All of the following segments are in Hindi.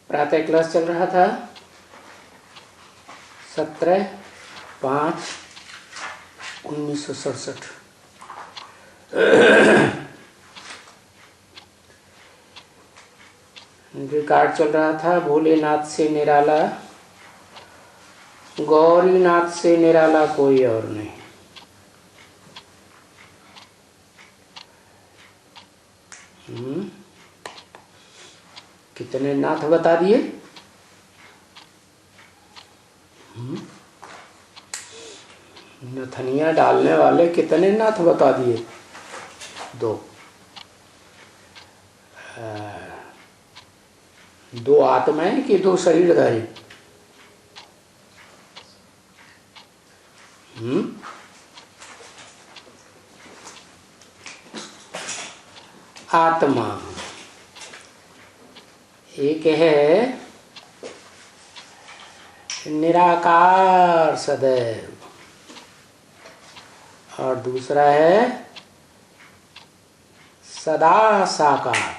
प्रातः क्लास चल रहा था 17/5/1967। रिकॉर्ड चल रहा था भोलेनाथ से निराला, गौरीनाथ से निराला कोई और नहीं। कितने नाथ बता दिए? नथनिया डालने वाले कितने नाथ बता दिए? 2। 2 आत्माएं कि 2 शरीरधारी? आत्मा एक है निराकार सदैव, और दूसरा है सदा साकार,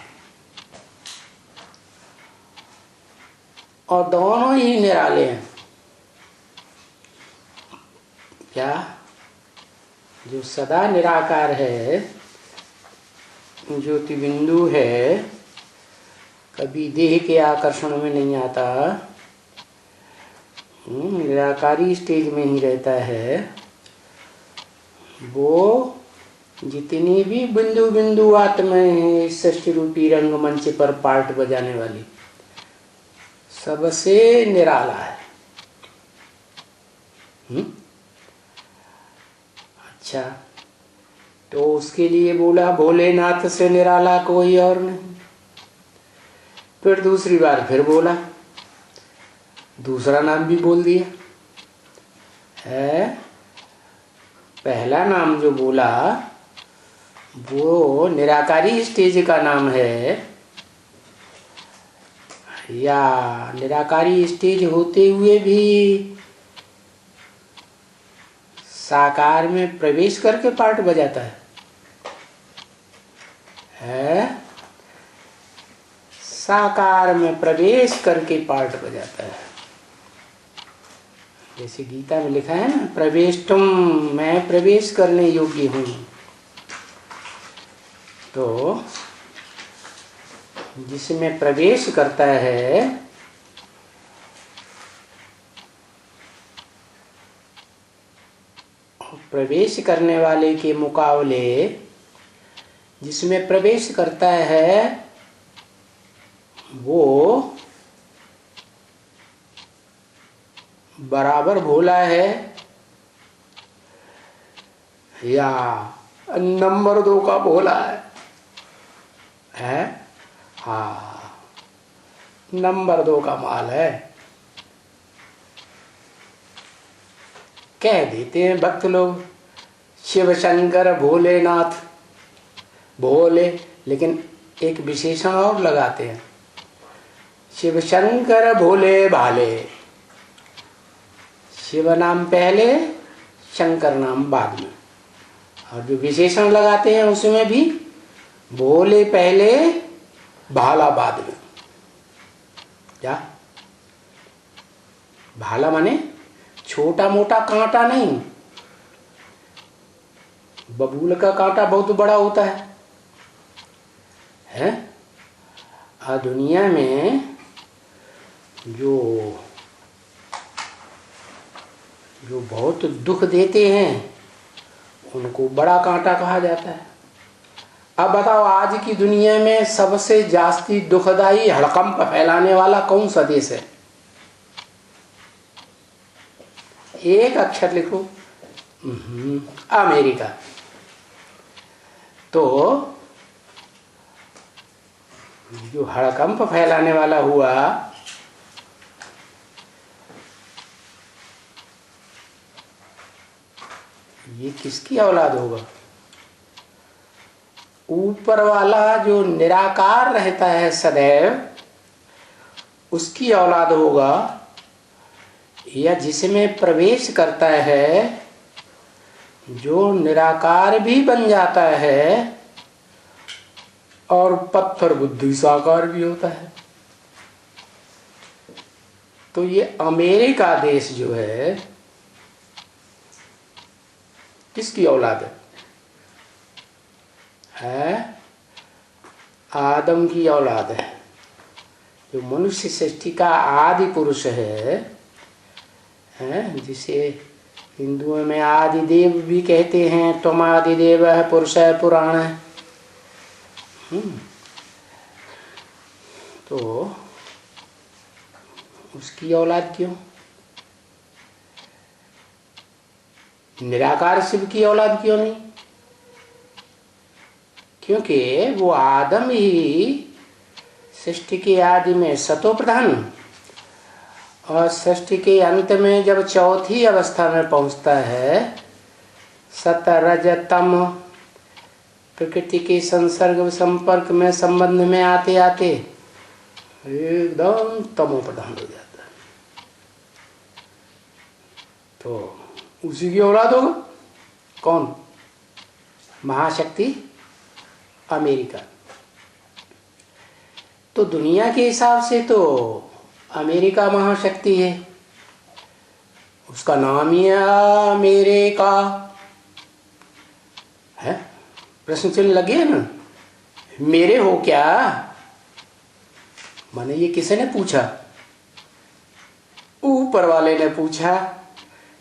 और दोनों ही निराले हैं। क्या? जो सदा निराकार है, ज्योति बिंदु है, कभी देह के आकर्षण में नहीं आता, निराकारी स्टेज में ही रहता है। वो जितनी भी बिंदु बिंदु आत्माएं हैं सृष्टि रूपी रंगमंच पर पार्ट बजाने वाली, सबसे निराला है। अच्छा, तो उसके लिए बोला भोलेनाथ से निराला कोई और नहीं। फिर दूसरी बार फिर बोला, दूसरा नाम भी बोल दिया है। पहला नाम जो बोला वो निराकारी स्टेज का नाम है, या निराकारी स्टेज होते हुए भी साकार में प्रवेश करके पार्ट बजाता है? साकार में प्रवेश करके पार्ट बजाता है। जैसे गीता में लिखा है ना, प्रवेष्टुम, मैं प्रवेश करने योग्य हूँ। तो जिसमें प्रवेश करता है प्रवेश करने वाले के मुकाबले जिसमें प्रवेश करता है वो बराबर भोला है या नंबर 2 का भोला है? हाँ, नंबर 2 का माल है। कह देते हैं भक्त लोग शिव शंकर भोलेनाथ, भोले, लेकिन एक विशेषण और लगाते हैं, शिव शंकर भोले भाले। शिव नाम पहले, शंकर नाम बाद में, और जो विशेषण लगाते हैं उसमें भी भोले पहले भाला बाद में। क्या? भाला माने छोटा मोटा कांटा नहीं, बबूल का कांटा बहुत बड़ा होता है? दुनिया में जो बहुत दुख देते हैं उनको बड़ा कांटा कहा जाता है। अब बताओ, आज की दुनिया में सबसे जास्ती दुखदाई हड़कंप फैलाने वाला कौन सा देश है? एक अक्षर लिखो, अमेरिका। तो जो हड़कंप फैलाने वाला हुआ, ये किसकी औलाद होगा? ऊपर वाला जो निराकार रहता है सदैव, उसकी औलाद होगा, या जिसमें प्रवेश करता है जो निराकार भी बन जाता है और पत्थर बुद्धि साकार भी होता है। तो ये अमेरिका देश जो है किसकी औलाद है? आदम की औलाद है। जो मनुष्य सृष्टि का आदि पुरुष है, जिसे हिंदुओं में आदि देव भी कहते हैं। तुम आदि देव है, पुरुष है, पुराण है। तो उसकी औलाद क्यों? निराकार शिव की औलाद क्यों नहीं? क्योंकि वो आदम ही सृष्टि के आदि में सतो प्रधान और सृष्टि के अंत में जब चौथी अवस्था में पहुंचता है, सत रज तम प्रकृति के संसर्ग संपर्क में संबंध में आते आते एकदम तमो प्रधान हो जाता है। तो उसी की औलाद होगा। कौन? महाशक्ति अमेरिका। तो दुनिया के हिसाब से तो अमेरिका महाशक्ति है, उसका नाम ही अमेरिका है। प्रश्न चिन्ह लगे ना, मेरे हो क्या? माने ये किसी ने पूछा? ऊपर वाले ने पूछा,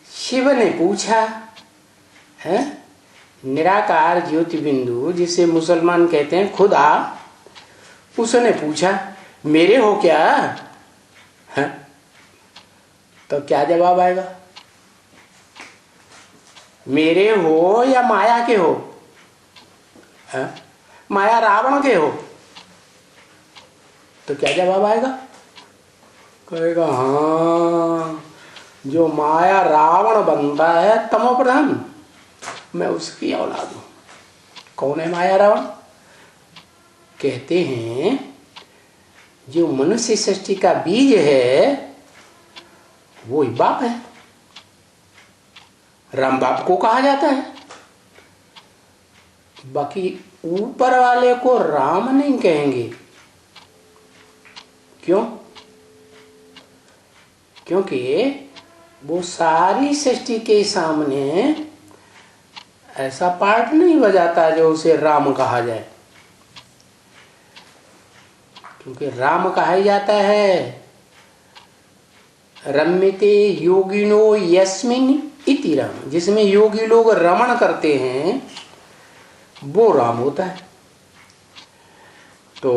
शिव ने पूछा है। निराकार ज्योति बिंदु जिसे मुसलमान कहते हैं खुदा, उसने पूछा मेरे हो क्या है? तो क्या जवाब आएगा? मेरे हो या माया के हो? है? माया रावण के हो? तो क्या जवाब आएगा? कहेगा हाँ, जो माया रावण बनता है तमो प्रधान, मैं उसकी औलाद हूं। कौन है माया रावण? कहते हैं जो मनुष्य सृष्टि का बीज है वो ही बाप है। राम बाप को कहा जाता है। बाकी ऊपर वाले को राम नहीं कहेंगे। क्यों? क्योंकि वो सारी सृष्टि के सामने ऐसा पार्ट नहीं बजाता जो उसे राम कहा जाए। क्योंकि राम कहा ही जाता है रम्यते योगिनो यस्मिन इति राम, जिसमें योगी लोग रमण करते हैं वो राम होता है। तो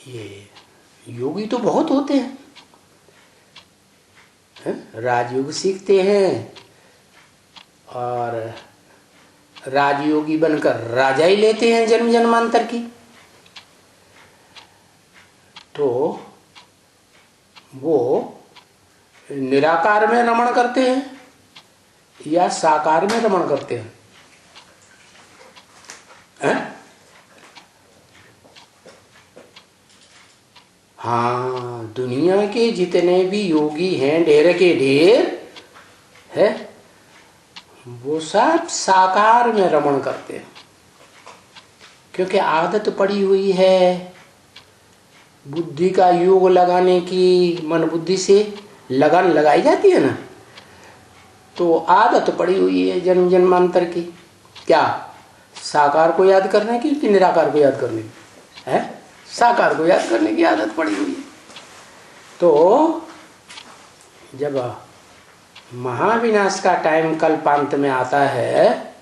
ये योगी तो बहुत होते हैं, राजयोग सीखते हैं और राजयोगी बनकर राजा ही लेते हैं जन्म जन्मांतर की। तो वो निराकार में रमण करते हैं या साकार में रमण करते हैं? हाँ, दुनिया के जितने भी योगी हैं ढेर के ढेर है, वो सब साकार में रमण करते हैं। क्योंकि आदत पड़ी हुई है बुद्धि का योग लगाने की, मन बुद्धि से लगन लगाई जाती है ना, तो आदत पड़ी हुई है जन्म जन्मांतर की। क्या? साकार को याद करने की कि निराकार को याद करने की? है साकार को याद करने की आदत पड़ी हुई है। तो जब महाविनाश का टाइम कल्पांत में आता है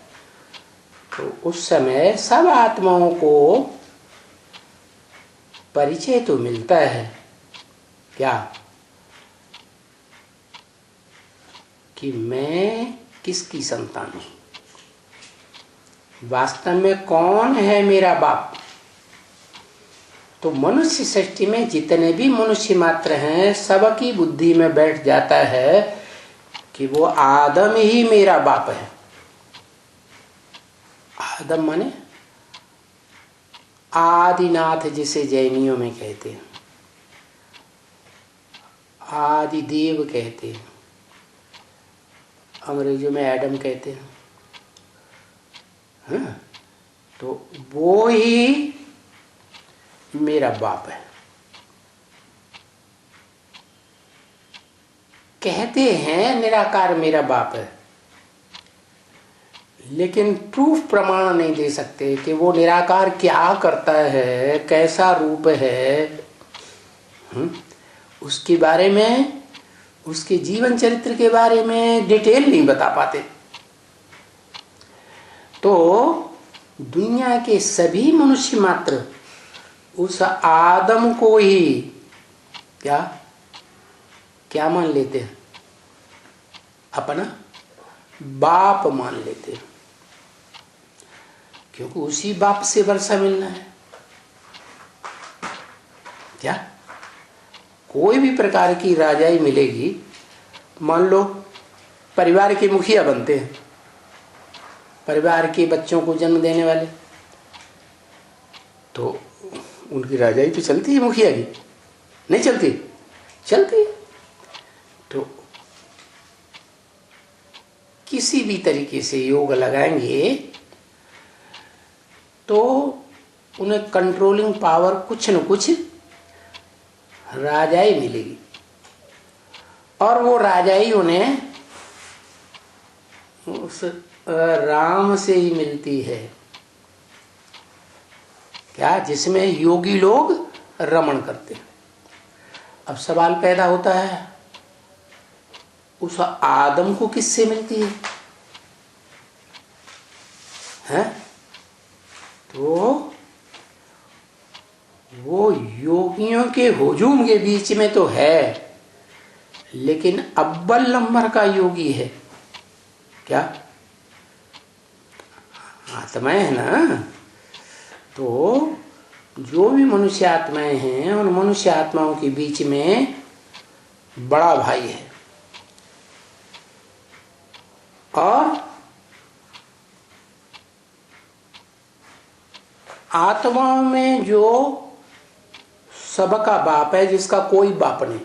तो उस समय सब आत्माओं को परिचय तो मिलता है क्या कि मैं किसकी संतान हूं, वास्तव में कौन है मेरा बाप। तो मनुष्य सृष्टि में जितने भी मनुष्य मात्र हैं सबकी बुद्धि में बैठ जाता है कि वो आदम ही मेरा बाप है। आदम माने आदिनाथ जिसे जैनियों में कहते हैं, आदि देव कहते हैं, अंग्रेजों में एडम कहते हैं। हाँ? तो वो ही मेरा बाप है। कहते हैं निराकार मेरा बाप है, लेकिन प्रूफ प्रमाण नहीं दे सकते कि वो निराकार क्या करता है, कैसा रूप है। उसके बारे में, उसके जीवन चरित्र के बारे में डिटेल नहीं बता पाते। तो दुनिया के सभी मनुष्य मात्र उस आदम को ही क्या क्या मान लेते हैं? अपना बाप मान लेते हैं, क्योंकि उसी बाप से वर्षा मिलना है। क्या कोई भी प्रकार की राजाई मिलेगी, मान लो परिवार के मुखिया बनते हैं, परिवार के बच्चों को जन्म देने वाले, तो उनकी राजाई तो चलती है मुखिया की, नहीं चलती? चलती है। तो किसी भी तरीके से योग लगाएंगे तो उन्हें कंट्रोलिंग पावर कुछ न कुछ राजाई मिलेगी, और वो राजाई उन्हें उस राम से ही मिलती है। क्या? जिसमें योगी लोग रमण करते हैं। अब सवाल पैदा होता है, उस आदम को किससे मिलती है? हैं? तो वो योगियों के हुजूम के बीच में तो है, लेकिन अव्वल नंबर का योगी है। क्या? आत्माएं है ना। तो जो भी मनुष्य आत्माएं हैं, उन मनुष्य आत्माओं के बीच में बड़ा भाई है, और आत्माओं में जो सबका बाप है, जिसका कोई बाप नहीं,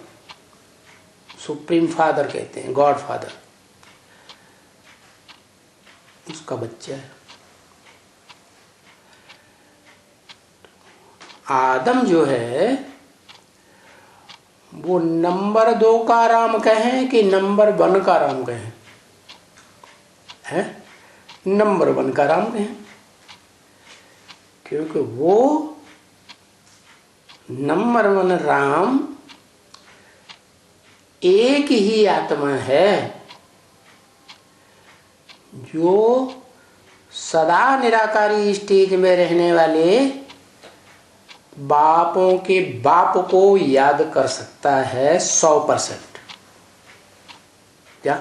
सुप्रीम फादर कहते हैं, गॉड फादर, उसका बच्चा है। आदम जो है वो नंबर 2 का राम कहें कि नंबर 1 का राम कहें? है नंबर 1 का राम कहें, क्योंकि वो नंबर 1 राम एक ही आत्मा है जो सदा निराकारी स्टेज में रहने वाले बापों के बाप को याद कर सकता है 100%। क्या?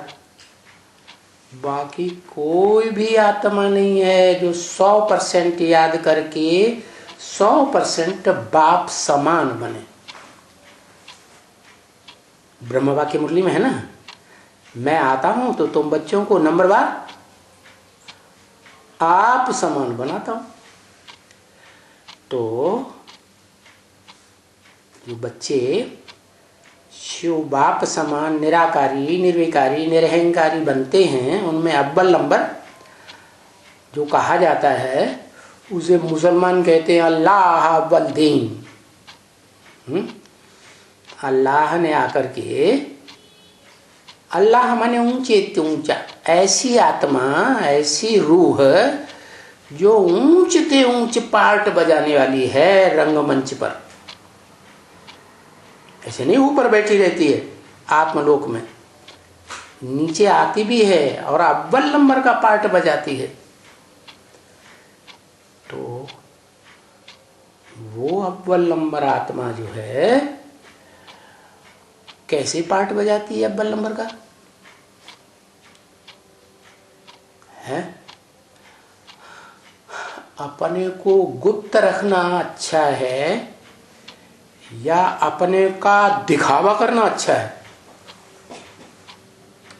बाकी कोई भी आत्मा नहीं है जो 100% याद करके 100% बाप समान बने। ब्रह्म वाक्य मुरली में है ना, मैं आता हूं तो तुम बच्चों को नंबरवार आप समान बनाता हूं। तो जो बच्चे शिव बाप समान निराकारी, निर्विकारी, निरहंकारी बनते हैं, उनमें अव्वल नंबर जो कहा जाता है उसे मुसलमान कहते हैं अल्लाह अव्वल दीन। अल्लाह ने आकर के, अल्लाह माने ऊंचे ऊंचा, ऐसी आत्मा, ऐसी रूह जो ऊंचते ऊंच पार्ट बजाने वाली है रंगमंच पर। ऐसे नहीं ऊपर बैठी रहती है आत्मलोक में, नीचे आती भी है और अव्वल नंबर का पार्ट बजाती है। तो वो अव्वल नंबर आत्मा जो है कैसे पार्ट बजाती है अव्वल नंबर का? है अपने को गुप्त रखना अच्छा है या अपने का दिखावा करना अच्छा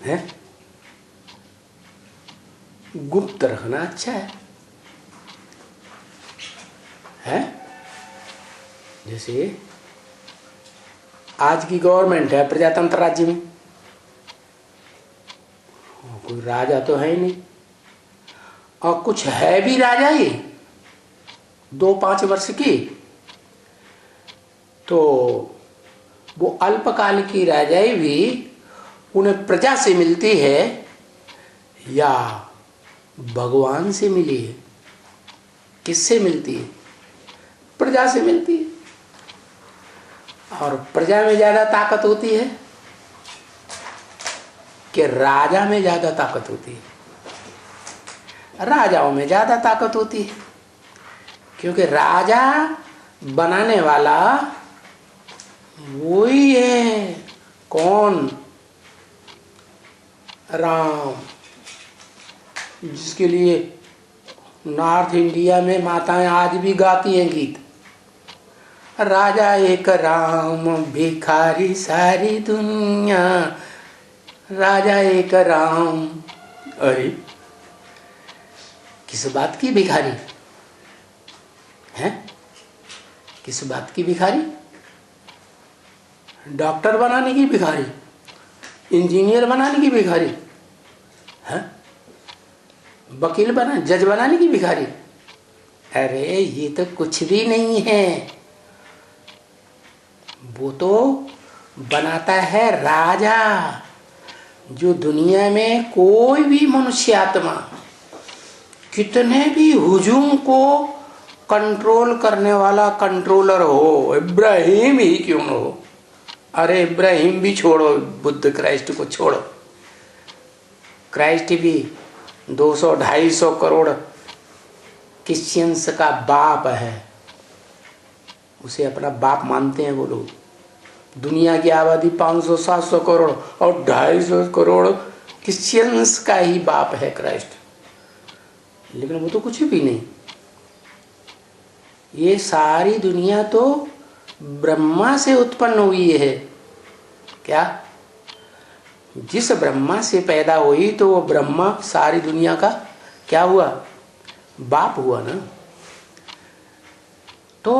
है? गुप्त रखना अच्छा है? जैसे आज की गवर्नमेंट है प्रजातंत्र राज्य में, कोई राजा तो है ही नहीं, और कुछ है भी राजा ही 2-5 वर्ष की, तो वो अल्पकाल की राजाई भी उन्हें प्रजा से मिलती है या भगवान से मिली है? किससे मिलती है? प्रजा से मिलती है। और प्रजा में ज्यादा ताकत होती है कि राजा में ज्यादा ताकत होती है? राजाओं में ज्यादा ताकत होती है, क्योंकि राजा बनाने वाला वही है। कौन? राम, जिसके लिए नॉर्थ इंडिया में माताएं आज भी गाती हैं गीत, राजा एक राम भिखारी सारी दुनिया, राजा एक राम। अरे किस बात की भिखारी है? किस बात की भिखारी? डॉक्टर बनाने की भिखारी, इंजीनियर बनाने की भिखारी है, वकील बना, जज बनाने की भिखारी? अरे ये तो कुछ भी नहीं है। वो तो बनाता है राजा, जो दुनिया में कोई भी मनुष्य आत्मा कितने भी हुजूम को कंट्रोल करने वाला कंट्रोलर हो, इब्राहिम ही क्यों न हो। अरे इब्राहिम भी छोड़ो, बुद्ध क्राइस्ट को छोड़ो, क्राइस्ट भी 200-250 करोड़ क्रिश्चियंस का बाप है, उसे अपना बाप मानते हैं वो लोग। दुनिया की आबादी 500-700 करोड़ और 250 करोड़ क्रिश्चियंस का ही बाप है क्राइस्ट। लेकिन वो तो कुछ भी नहीं। ये सारी दुनिया तो ब्रह्मा से उत्पन्न हुई है। क्या? जिस ब्रह्मा से पैदा हुई तो वो ब्रह्मा सारी दुनिया का क्या हुआ? बाप हुआ ना। तो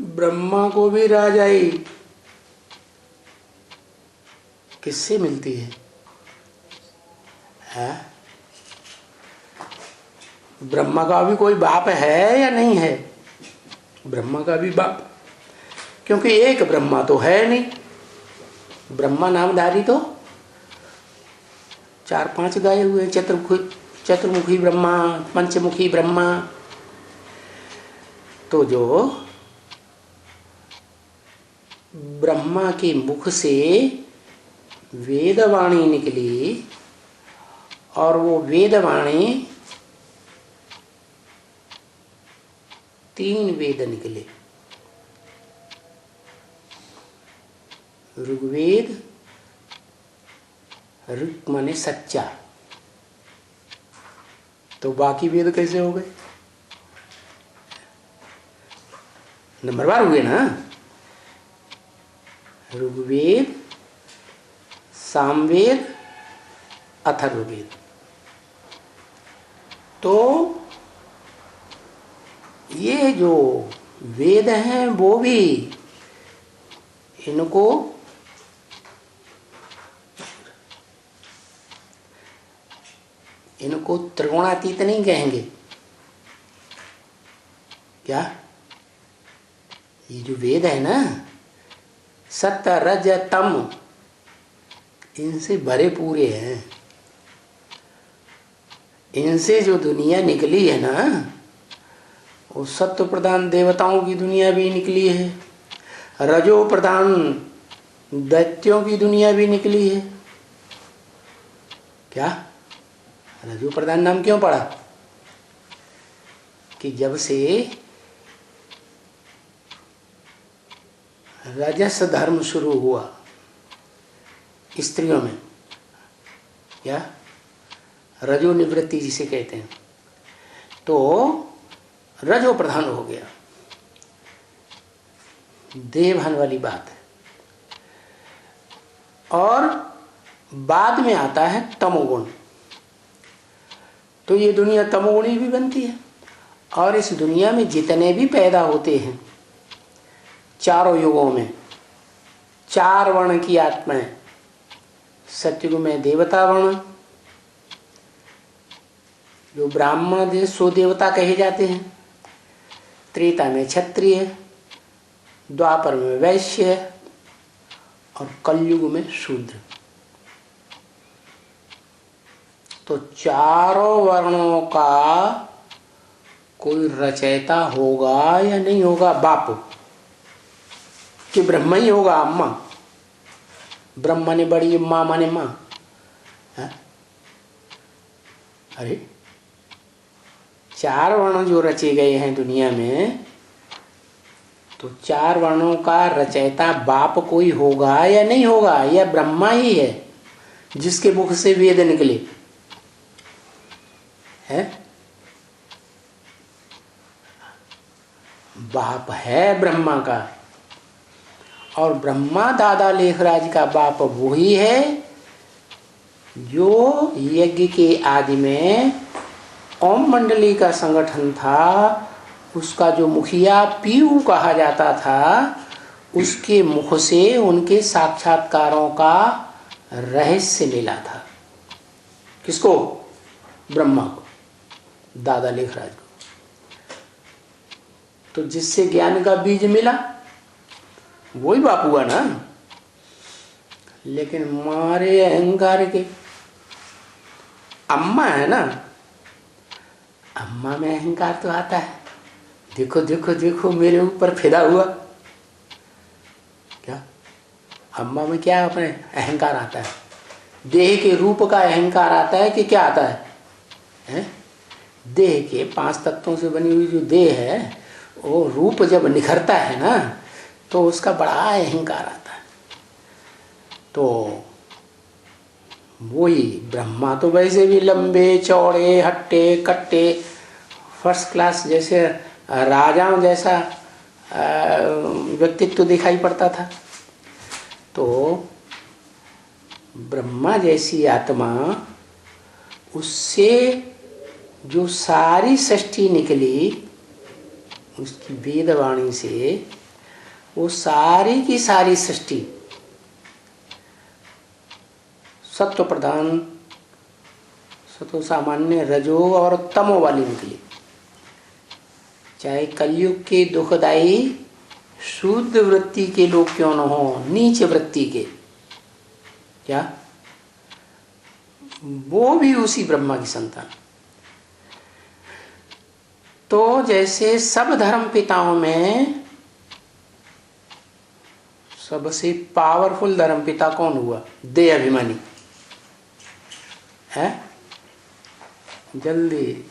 ब्रह्मा को भी राजाई किससे मिलती है? ब्रह्मा का भी कोई बाप है या नहीं है? ब्रह्मा का भी बाप, क्योंकि एक ब्रह्मा तो है नहीं। ब्रह्मा नामधारी तो 4-5 गाये हुए, चतुर्मुखी ब्रह्मा, पंचमुखी ब्रह्मा। तो जो ब्रह्मा के मुख से वेदवाणी निकली और वो वेदवाणी 3 वेद निकले, ऋग्वेद, ऋग माने सच्चा, तो बाकी वेद कैसे हो गए? नंबरवार हुए ना। ऋग्वेद, सामवेद, अथर्ववेद। तो ये जो वेद हैं वो भी इनको त्रिगुणातीत नहीं कहेंगे। क्या? ये जो वेद है ना, सत्य रज तम, इनसे भरे पूरे हैं। इनसे जो दुनिया निकली है ना, वो सत्व प्रधान देवताओं की दुनिया भी निकली है, रजो प्रधान दैत्यों की दुनिया भी निकली है। क्या? रजो प्रधान नाम क्यों पड़ा? कि जब से रजस धर्म शुरू हुआ स्त्रियों में, क्या रजो निवृत्ति जिसे कहते हैं, तो रजो प्रधान हो गया। देवहन वाली बात है। और बाद में आता है तमोगुण, तो ये दुनिया तमोगुणी भी बनती है। और इस दुनिया में जितने भी पैदा होते हैं चारों युगों में, 4 वर्ण की आत्माएं, सतयुग में देवता वर्ण, जो ब्राह्मण देश सो देवता कहे जाते हैं, त्रेता में क्षत्रिय, द्वापर में वैश्य और कलयुग में शूद्र। तो चारों वर्णों का कोई रचयिता होगा या नहीं होगा? बाप कि ब्रह्म ही होगा? अम्मा ब्रह्म ने बड़ी, माँ माने माँ है? अरे चार वर्ण जो रचे गए हैं दुनिया में, तो चार वर्णों का रचयिता बाप कोई होगा या नहीं होगा? या ब्रह्मा ही है जिसके मुख से वेद निकले है? बाप है ब्रह्मा का, और ब्रह्मा दादा लेखराज का बाप वही है जो यज्ञ के आदि में ओम मंडली का संगठन था, उसका जो मुखिया पीयू कहा जाता था, उसके मुख से उनके साक्षात्कारों का रहस्य मिला था। किसको? ब्रह्मा को, दादा लेखराज को। तो जिससे ज्ञान का बीज मिला वही बाप हुआ ना। लेकिन मारे अहंकार के अम्मा है ना, अम्मा में अहंकार तो आता है। देखो देखो देखो मेरे ऊपर फिदा हुआ। क्या अम्मा में क्या अपने अहंकार आता है? देह के रूप का अहंकार आता है कि क्या आता है? देह के 5 तत्वों से बनी हुई जो देह है, वो रूप जब निखरता है ना, तो उसका बड़ा अहंकार आता है। तो वही ब्रह्मा तो वैसे भी लंबे चौड़े हट्टे कट्टे फर्स्ट क्लास जैसे राजाओं जैसा व्यक्तित्व दिखाई पड़ता था। तो ब्रह्मा जैसी आत्मा, उससे जो सारी सृष्टि निकली उसकी वेदवाणी से, वो सारी की सारी सृष्टि सत्व प्रधान, सतो सामान्य, रजो और तमो वाली निकली। चाहे कलयुग के दुखदाई शुद्ध वृत्ति के लोग क्यों न हो, नीच वृत्ति के, क्या वो भी उसी ब्रह्मा की संतान। तो जैसे सब धर्म पिताओं में सबसे पावरफुल धर्म पिता कौन हुआ? देह अभिमानी है। जल्दी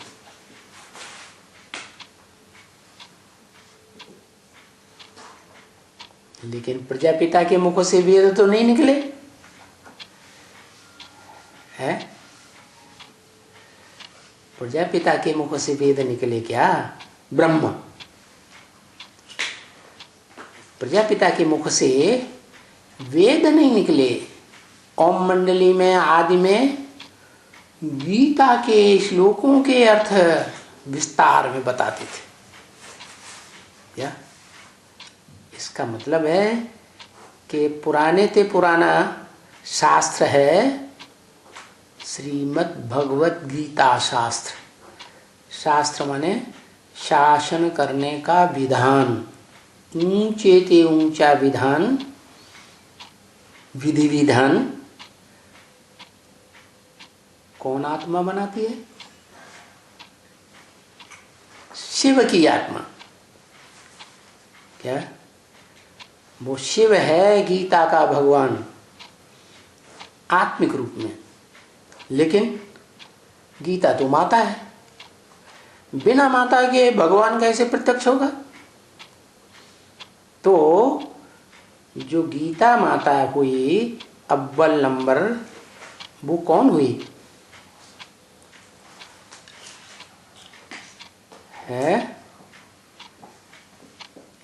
लेकिन प्रजापिता के मुख से वेद तो नहीं निकले हैं? प्रजापिता के मुख से वेद निकले क्या? ब्रह्म प्रजापिता के मुख से वेद नहीं निकले। ओम मंडली में आदि में गीता के श्लोकों के अर्थ विस्तार में बताते थे। क्या इसका मतलब है कि पुराने ते पुराना शास्त्र है श्रीमद् भगवत गीता शास्त्र। शास्त्र माने शासन करने का विधान, ऊंचे ते ऊंचा विधान, विधि विधान कौन आत्मा बनाती है? शिव की आत्मा। क्या वो शिव है गीता का भगवान आत्मिक रूप में, लेकिन गीता तो माता है। बिना माता के भगवान कैसे प्रत्यक्ष होगा? तो जो गीता माता हुई अव्वल नंबर, वो कौन हुई है?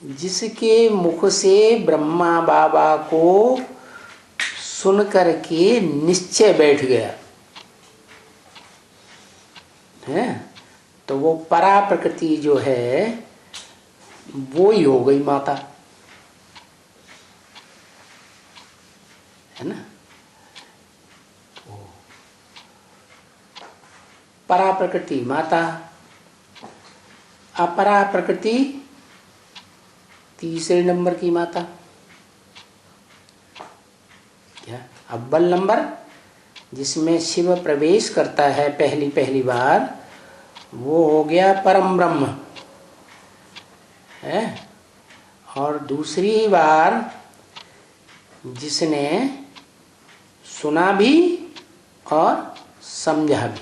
जिसके मुख से ब्रह्मा बाबा को सुन करके निश्चय बैठ गया है, तो वो परा प्रकृति जो है वो ही हो गई माता, है ना। तो परा प्रकृति माता, अपरा प्रकृति तीसरे नंबर की माता। क्या अव्वल नंबर जिसमें शिव प्रवेश करता है पहली पहली बार, वो हो गया परम ब्रह्म है। और दूसरी बार जिसने सुना भी और समझा भी,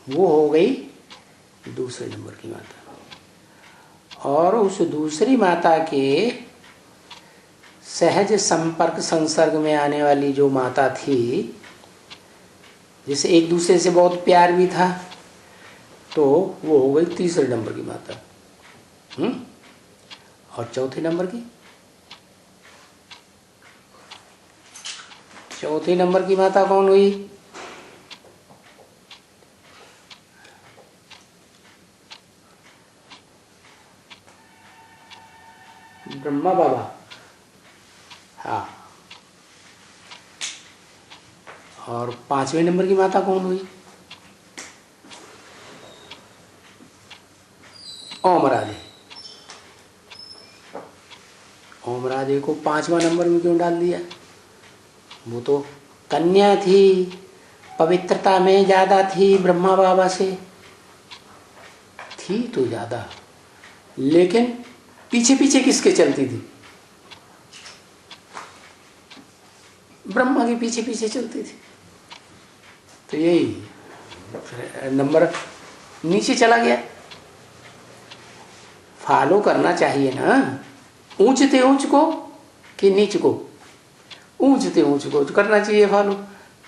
वो हो गई दूसरे नंबर की माता। और उस दूसरी माता के सहज संपर्क संसर्ग में आने वाली जो माता थी, जिसे एक दूसरे से बहुत प्यार भी था, तो वो हो गई तीसरे नंबर की माता। और चौथे नंबर की, चौथे नंबर की माता कौन हुई? ब्रह्मा बाबा। हाँ। और पांचवें नंबर की माता कौन हुई? ओम राधे। ओम राधे को पांचवा नंबर में क्यों डाल दिया? वो तो कन्या थी, पवित्रता में ज्यादा थी ब्रह्मा बाबा से, थी तो ज्यादा, लेकिन पीछे पीछे किसके चलती थी? ब्रह्मा के पीछे पीछे चलती थी। तो यही नंबर नीचे चला गया। फॉलो करना चाहिए ना, ऊंचते ऊंच को कि नीच को? ऊंचते ऊंच को तो करना चाहिए फॉलो।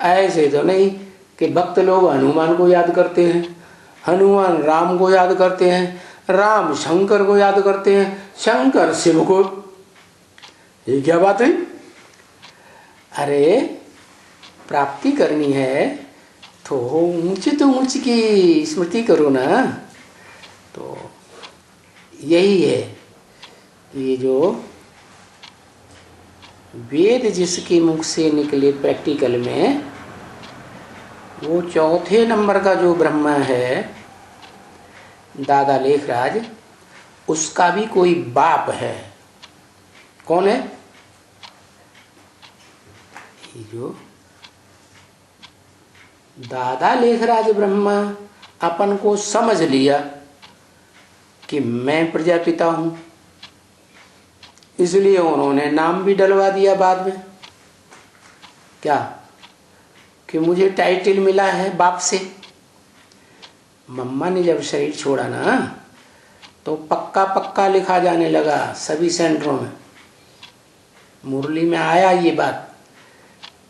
ऐसे तो नहीं कि भक्त लोग हनुमान को याद करते हैं, हनुमान राम को याद करते हैं, राम शंकर को याद करते हैं, शंकर शिव को। ये क्या बात है? अरे प्राप्ति करनी है तो ऊंचे तो ऊंच की स्मृति करो ना। तो यही है, ये जो वेद जिसके मुख से निकले प्रैक्टिकल में, वो चौथे नंबर का जो ब्रह्मा है दादा लेखराज, उसका भी कोई बाप है। कौन है? ये जो दादा लेखराज ब्रह्मा अपन को समझ लिया कि मैं प्रजापिता हूं, इसलिए उन्होंने नाम भी डलवा दिया बाद में। क्या कि मुझे टाइटल मिला है बाप से। मम्मा ने जब शरीर छोड़ा ना, तो पक्का पक्का लिखा जाने लगा सभी सेंटरों में। मुरली में आया ये बात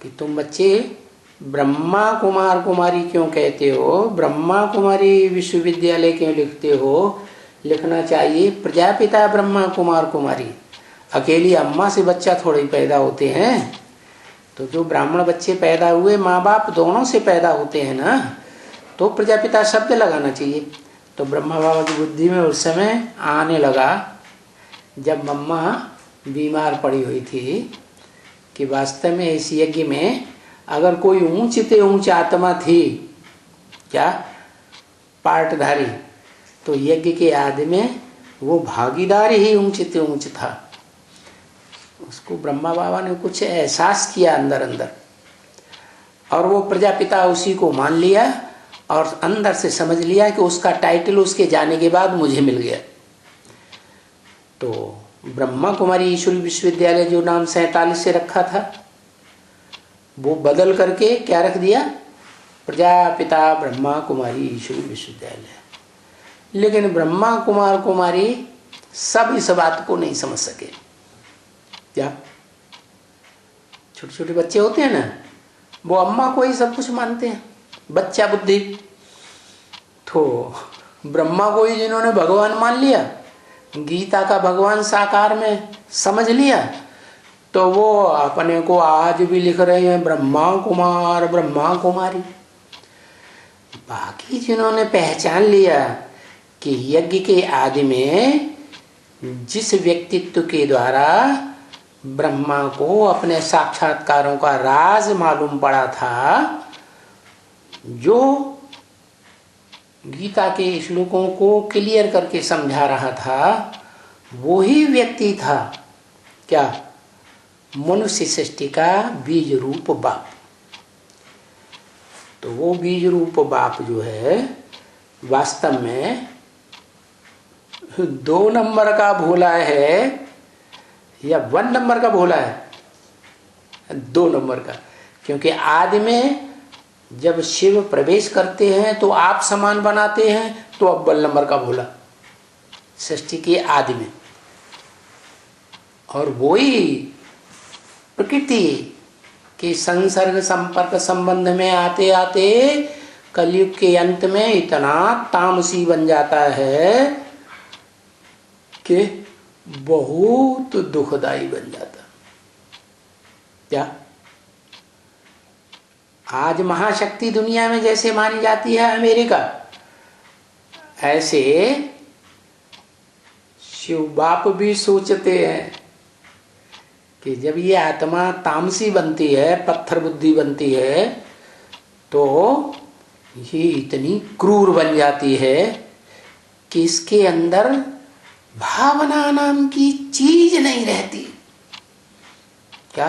कि तुम बच्चे ब्रह्मा कुमार कुमारी क्यों कहते हो, ब्रह्मा कुमारी विश्वविद्यालय क्यों लिखते हो? लिखना चाहिए प्रजापिता ब्रह्मा कुमार कुमारी। अकेली अम्मा से बच्चा थोड़े ही पैदा होते हैं। तो जो ब्राह्मण बच्चे पैदा हुए, माँ बाप दोनों से पैदा होते हैं ना, तो प्रजापिता शब्द लगाना चाहिए। तो ब्रह्मा बाबा की बुद्धि में उस समय आने लगा, जब मम्मा बीमार पड़ी हुई थी, कि वास्तव में इस यज्ञ में अगर कोई ऊंचते ऊंच आत्मा थी, क्या पार्टधारी, तो यज्ञ के आदि में वो भागीदार ही ऊंचते ऊंच था। उसको ब्रह्मा बाबा ने कुछ एहसास किया अंदर अंदर, और वो प्रजापिता उसी को मान लिया और अंदर से समझ लिया कि उसका टाइटल उसके जाने के बाद मुझे मिल गया। तो ब्रह्मा कुमारी ईश्वरी विश्वविद्यालय जो नाम 47 से रखा था, वो बदल करके क्या रख दिया? प्रजापिता ब्रह्मा कुमारी ईश्वरी विश्वविद्यालय। लेकिन ब्रह्मा कुमार कुमारी सब इस बात को नहीं समझ सके। क्या छोटे छोटे बच्चे होते हैं ना, वो अम्मा को ही सब कुछ मानते हैं, बच्चा बुद्धि। तो ब्रह्मा को ही जिन्होंने भगवान मान लिया, गीता का भगवान साकार में समझ लिया, तो वो अपने को आज भी लिख रहे हैं ब्रह्मा कुमार ब्रह्मा कुमारी। बाकी जिन्होंने पहचान लिया कि यज्ञ के आदि में जिस व्यक्तित्व के द्वारा ब्रह्मा को अपने साक्षात्कारों का राज मालूम पड़ा था, जो गीता के श्लोकों को क्लियर करके समझा रहा था, वो ही व्यक्ति था क्या, मनुष्य सृष्टि का बीज रूप बाप। तो वो बीज रूप बाप जो है वास्तव में 2 नंबर का भोला है या 1 नंबर का भोला है? 2 नंबर का। क्योंकि आदि में जब शिव प्रवेश करते हैं तो आप समान बनाते हैं, तो अव्वल नंबर का भोला सृष्टि के आदि में। और वही प्रकृति के संसर्ग संपर्क संबंध में आते आते कलयुग के अंत में इतना तामसी बन जाता है कि बहुत दुखदाई बन जाता। क्या आज महाशक्ति दुनिया में जैसे मानी जाती है अमेरिका, ऐसे शिव बाप भी सोचते हैं कि जब ये आत्मा तामसी बनती है, पत्थर बुद्धि बनती है, तो ये इतनी क्रूर बन जाती है कि इसके अंदर भावना नाम की चीज नहीं रहती। क्या?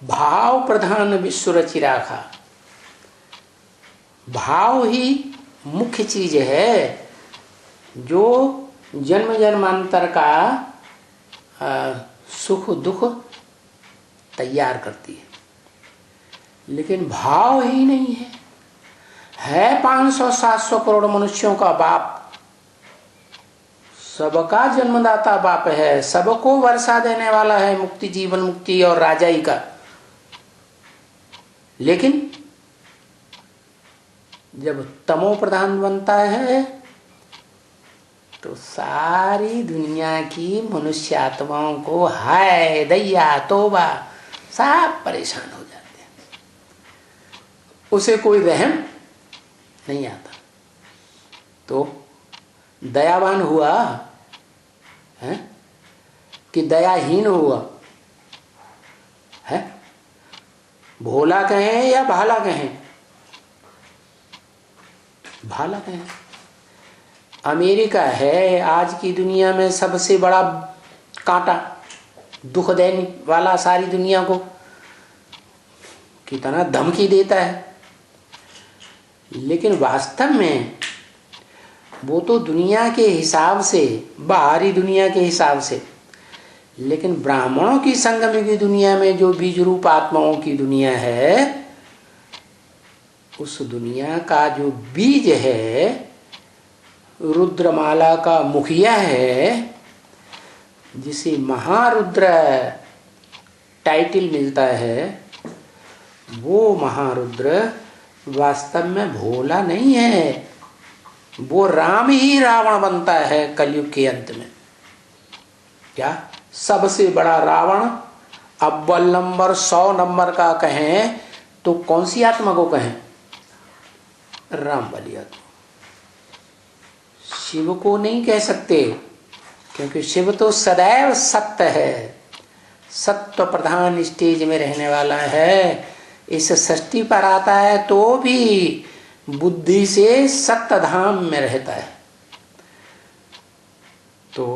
भाव प्रधान विश्व रचि राखा। भाव ही मुख्य चीज है जो जन्म जन्मांतर का सुख दुख तैयार करती है। लेकिन भाव ही नहीं है 500-700 करोड़ मनुष्यों का बाप, सबका जन्मदाता बाप है, सबको वर्षा देने वाला है, मुक्ति, जीवन मुक्ति और राजाई का। लेकिन जब तमो प्रधान बनता है तो सारी दुनिया की मनुष्य आत्माओं को हाय दैया तौबा सब परेशान हो जाते हैं, उसे कोई रहम नहीं आता। तो दयावान हुआ है कि दयाहीन हुआ है? भोला कहें या भाला कहें? भाला कहें। अमेरिका है आज की दुनिया में सबसे बड़ा कांटा, दुख देने वाला, सारी दुनिया को कितना धमकी देता है। लेकिन वास्तव में वो तो दुनिया के हिसाब से, बाहरी दुनिया के हिसाब से, लेकिन ब्राह्मणों की संगम की दुनिया में जो बीज रूप आत्माओं की दुनिया है, उस दुनिया का जो बीज है, रुद्रमाला का मुखिया है, जिसे महारुद्र टाइटल मिलता है, वो महारुद्र वास्तव में भोला नहीं है। वो राम ही रावण बनता है कलयुग के अंत में। क्या? सबसे बड़ा रावण अव्वल नंबर 100 नंबर का कहें तो कौन सी आत्मा को कहें? राम वाली आत्मा। शिव को नहीं कह सकते, क्योंकि शिव तो सदैव सत्य है, सत्व प्रधान स्टेज में रहने वाला है। इस सृष्टि पर आता है तो भी बुद्धि से सत्य धाम में रहता है। तो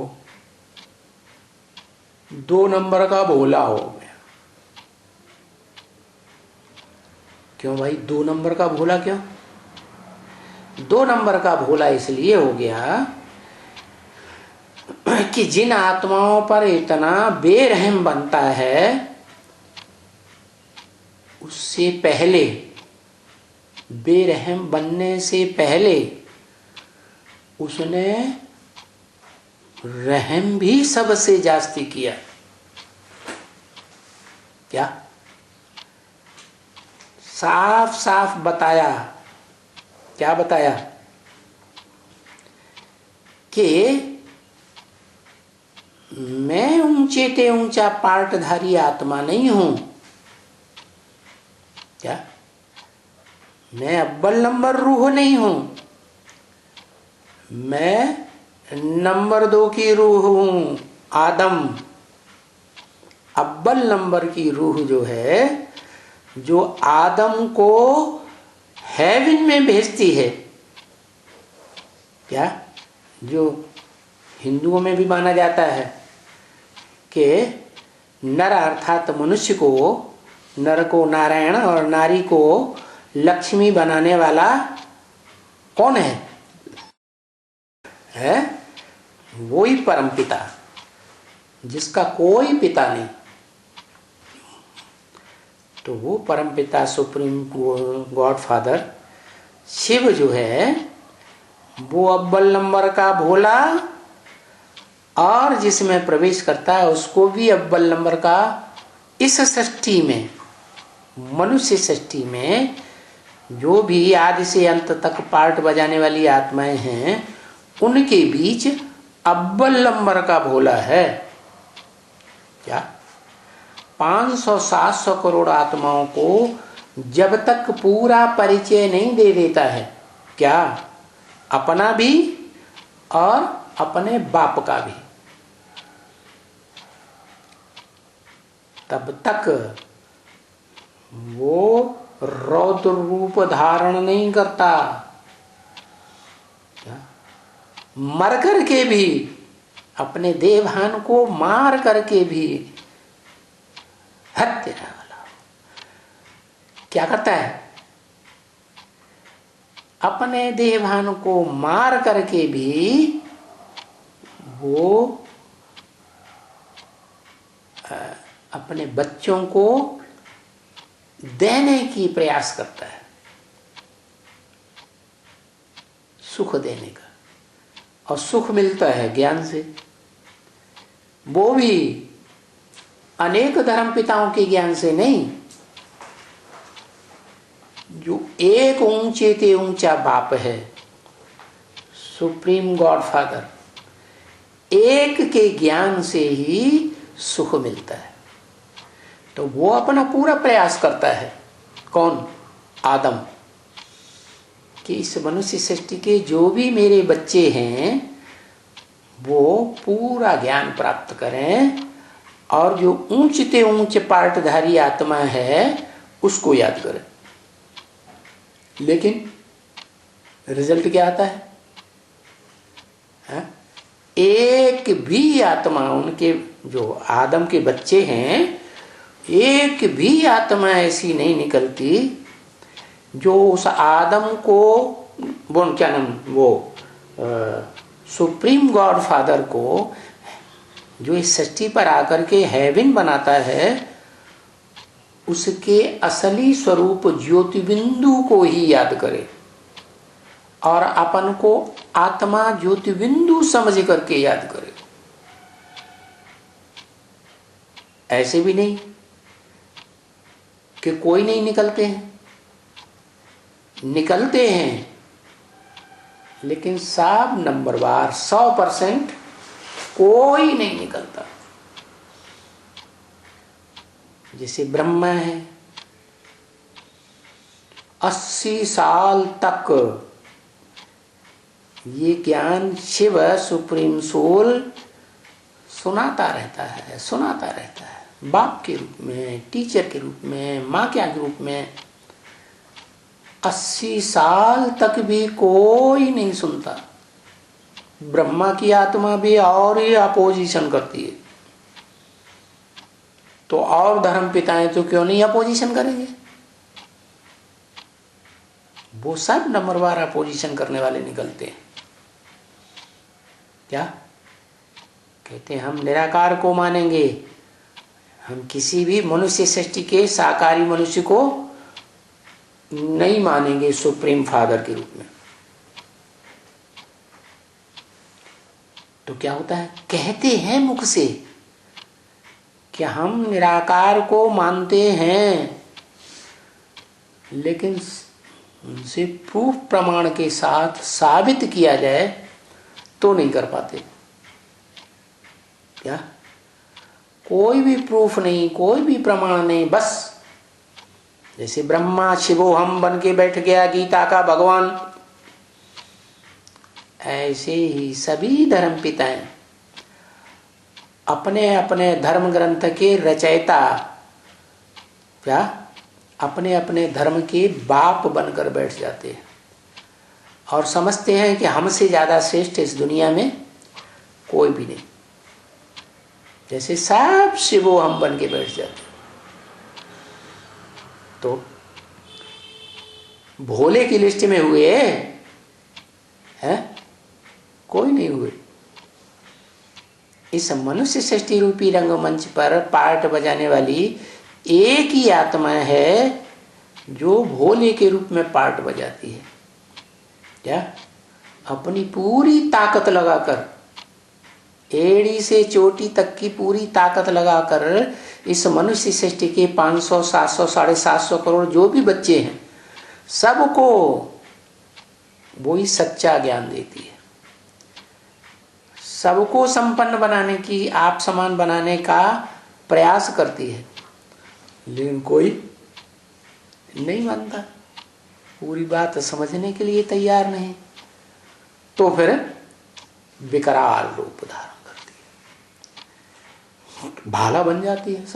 2 नंबर का भोला हो गया। क्यों भाई 2 नंबर का भोला? क्यों 2 नंबर का भोला? इसलिए हो गया कि जिन आत्माओं पर इतना बेरहम बनता है, उससे पहले, बेरहम बनने से पहले उसने रहम भी सबसे जास्ती किया। क्या? साफ साफ बताया। क्या बताया? कि मैं ऊंचे ते ऊंचा पार्टधारी आत्मा नहीं हूं। क्या? मैं अव्वल नंबर रूह नहीं हूं, मैं नंबर 2 की रूह हूं, आदम। अव्वल नंबर की रूह जो है, जो आदम को हेवन में भेजती है। क्या? जो हिंदुओं में भी माना जाता है कि नर अर्थात मनुष्य को, नर को नारायण और नारी को लक्ष्मी बनाने वाला कौन है? वो ही परम पिता, जिसका कोई पिता नहीं। तो वो परम पिता सुप्रीम गॉड फादर शिव जो है वो अव्वल नंबर का भोला, और जिसमें प्रवेश करता है उसको भी अव्वल नंबर का। इस सृष्टि में, मनुष्य सृष्टि में जो भी आदि से अंत तक पार्ट बजाने वाली आत्माएं हैं, उनके बीच अव्वल नंबर का भोला है। क्या 500-700 करोड़ आत्माओं को जब तक पूरा परिचय नहीं दे देता है, क्या अपना भी और अपने बाप का भी, तब तक वो रौद्र रूप धारण नहीं करता। मर करके भी, अपने देवहान को मार करके भी, हत्या वाला क्या करता है? अपने देवहान को मार करके भी वो अपने बच्चों को देने की प्रयास करता है, सुख देने का। और सुख मिलता है ज्ञान से। वो भी अनेक धर्म पिताओं के ज्ञान से नहीं, जो एक ऊंचे से ऊंचा बाप है, सुप्रीम गॉड फादर, एक के ज्ञान से ही सुख मिलता है। तो वो अपना पूरा प्रयास करता है। कौन? आदम, कि इस मनुष्य सृष्टि के जो भी मेरे बच्चे हैं वो पूरा ज्ञान प्राप्त करें, और जो ऊंचते ऊंचे पार्टधारी आत्मा है उसको याद करें। लेकिन रिजल्ट क्या आता है? एक भी आत्मा, उनके जो आदम के बच्चे हैं, एक भी आत्मा ऐसी नहीं निकलती जो उस आदम को, वो क्या नाम, वो सुप्रीम गॉड फादर को, जो इस सृष्टि पर आकर के हेवन बनाता है, उसके असली स्वरूप ज्योति बिंदु को ही याद करे, और अपन को आत्मा ज्योति बिंदु समझ करके याद करे। ऐसे भी नहीं कि कोई नहीं निकलते हैं, निकलते हैं, लेकिन सब नंबरवार 100% कोई नहीं निकलता। जैसे ब्रह्मा है, 80 साल तक ये ज्ञान शिव सुप्रीम सोल सुनाता रहता है, बाप के रूप में, टीचर के रूप में, माँ के रूप में। 80 साल तक भी कोई नहीं सुनता। ब्रह्मा की आत्मा भी और ही अपोजिशन करती है, तो और धर्म पिताएं तो क्यों नहीं अपोजिशन करेंगे? वो सब नंबरवार अपोजिशन करने वाले निकलते हैं। क्या कहते हैं? हम निराकार को मानेंगे, हम किसी भी मनुष्य सृष्टि के साकारी मनुष्य को नहीं मानेंगे सुप्रीम फादर के रूप में। तो क्या होता है? कहते हैं मुख से कि हम निराकार को मानते हैं, लेकिन उनसे प्रूफ प्रमाण के साथ साबित किया जाए तो नहीं कर पाते। क्या? कोई भी प्रूफ नहीं, कोई भी प्रमाण नहीं, बस जैसे ब्रह्मा शिवो हम बन के बैठ गया गीता का भगवान, ऐसे ही सभी धर्म पिताएं अपने अपने धर्म ग्रंथ के रचयिता, क्या अपने अपने धर्म के बाप बनकर बैठ जाते हैं और समझते हैं कि हमसे ज़्यादा श्रेष्ठ इस दुनिया में कोई भी नहीं। जैसे सब शिवो हम बन के बैठ जाते, तो भोले की लिस्ट में हुए हैं? कोई नहीं हुए। इस मनुष्य सृष्टि रूपी रंगमंच पर पार्ट बजाने वाली एक ही आत्मा है जो भोले के रूप में पार्ट बजाती है। क्या? अपनी पूरी ताकत लगाकर, एड़ी से चोटी तक की पूरी ताकत लगाकर इस मनुष्य सृष्टि के 500, 700, 750 करोड़ जो भी बच्चे हैं, सबको वो ही सच्चा ज्ञान देती है। सबको संपन्न बनाने की, आप समान बनाने का प्रयास करती है, लेकिन कोई नहीं मानता, पूरी बात समझने के लिए तैयार नहीं। तो फिर विकराल रूप धारण करती है, भाला बन जाती है।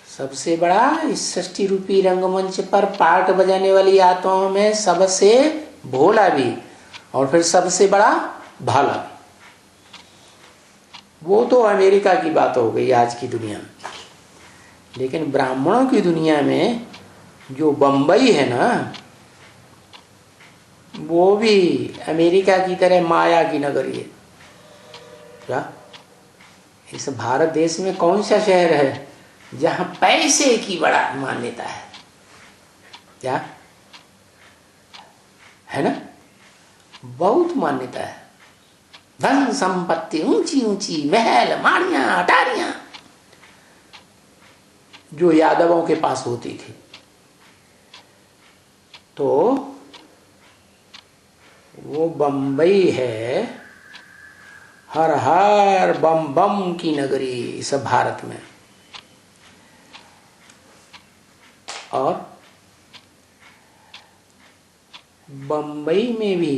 सबसे बड़ा इस सृष्टि रूपी रंगमंच पर पार्ट बजाने वाली आत्माओं में सबसे भोला भी और फिर सबसे बड़ा भाला भी। वो तो अमेरिका की बात हो गई आज की दुनिया में, लेकिन ब्राह्मणों की दुनिया में जो बंबई है ना, वो भी अमेरिका की तरह माया की नगरी है। क्या? इस भारत देश में कौन सा शहर है जहां पैसे की बड़ा मान्यता है? क्या है ना? बहुत मान्यता है। धन संपत्ति, ऊंची ऊंची महल, माड़ियां, अटारियां जो यादवों के पास होती थी। तो वो बंबई है हर हर बम बम की नगरी इस भारत में। और बंबई में भी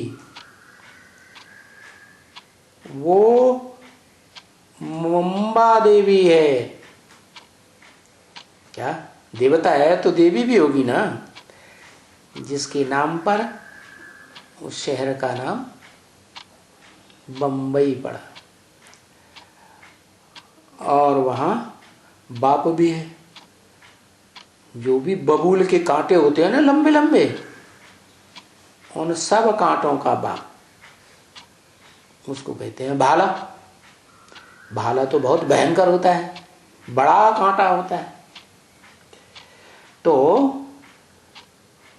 वो मुंबा देवी है। क्या? देवता है तो देवी भी होगी ना, जिसके नाम पर उस शहर का नाम बंबई पड़ा। और वहाँ बाप भी है। जो भी बबूल के कांटे होते हैं ना लंबे लंबे, उन सब कांटों का बाप, उसको कहते हैं भाला। भाला तो बहुत भयंकर होता है, बड़ा कांटा होता है। तो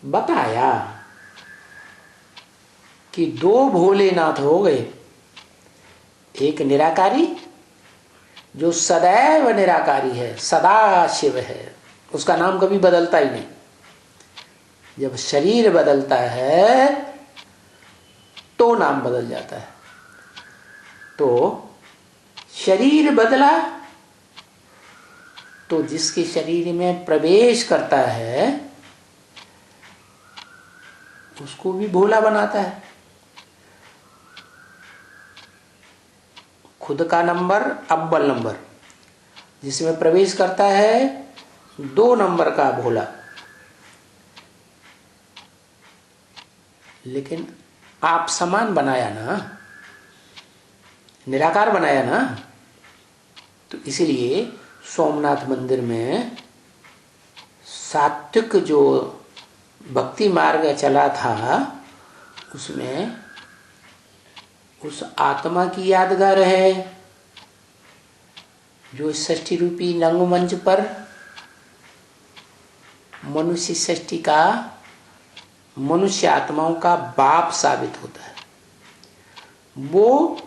बताया कि दो भोलेनाथ हो गए। एक निराकारी जो सदैव निराकारी है, सदा शिव है, उसका नाम कभी बदलता ही नहीं। जब शरीर बदलता है तो नाम बदल जाता है। तो शरीर बदला तो जिसके शरीर में प्रवेश करता है उसको भी भोला बनाता है। खुद का नंबर अव्वल नंबर, जिसमें प्रवेश करता है 2 नंबर का भोला। लेकिन आप समान बनाया ना, निराकार बनाया ना, तो इसलिए सोमनाथ मंदिर में सात्विक जो भक्ति मार्ग चला था, उसमें उस आत्मा की यादगार है जो षष्ठी रूपी रंगमंच पर मनुष्य सृष्टि का, मनुष्य आत्माओं का बाप साबित होता है। वो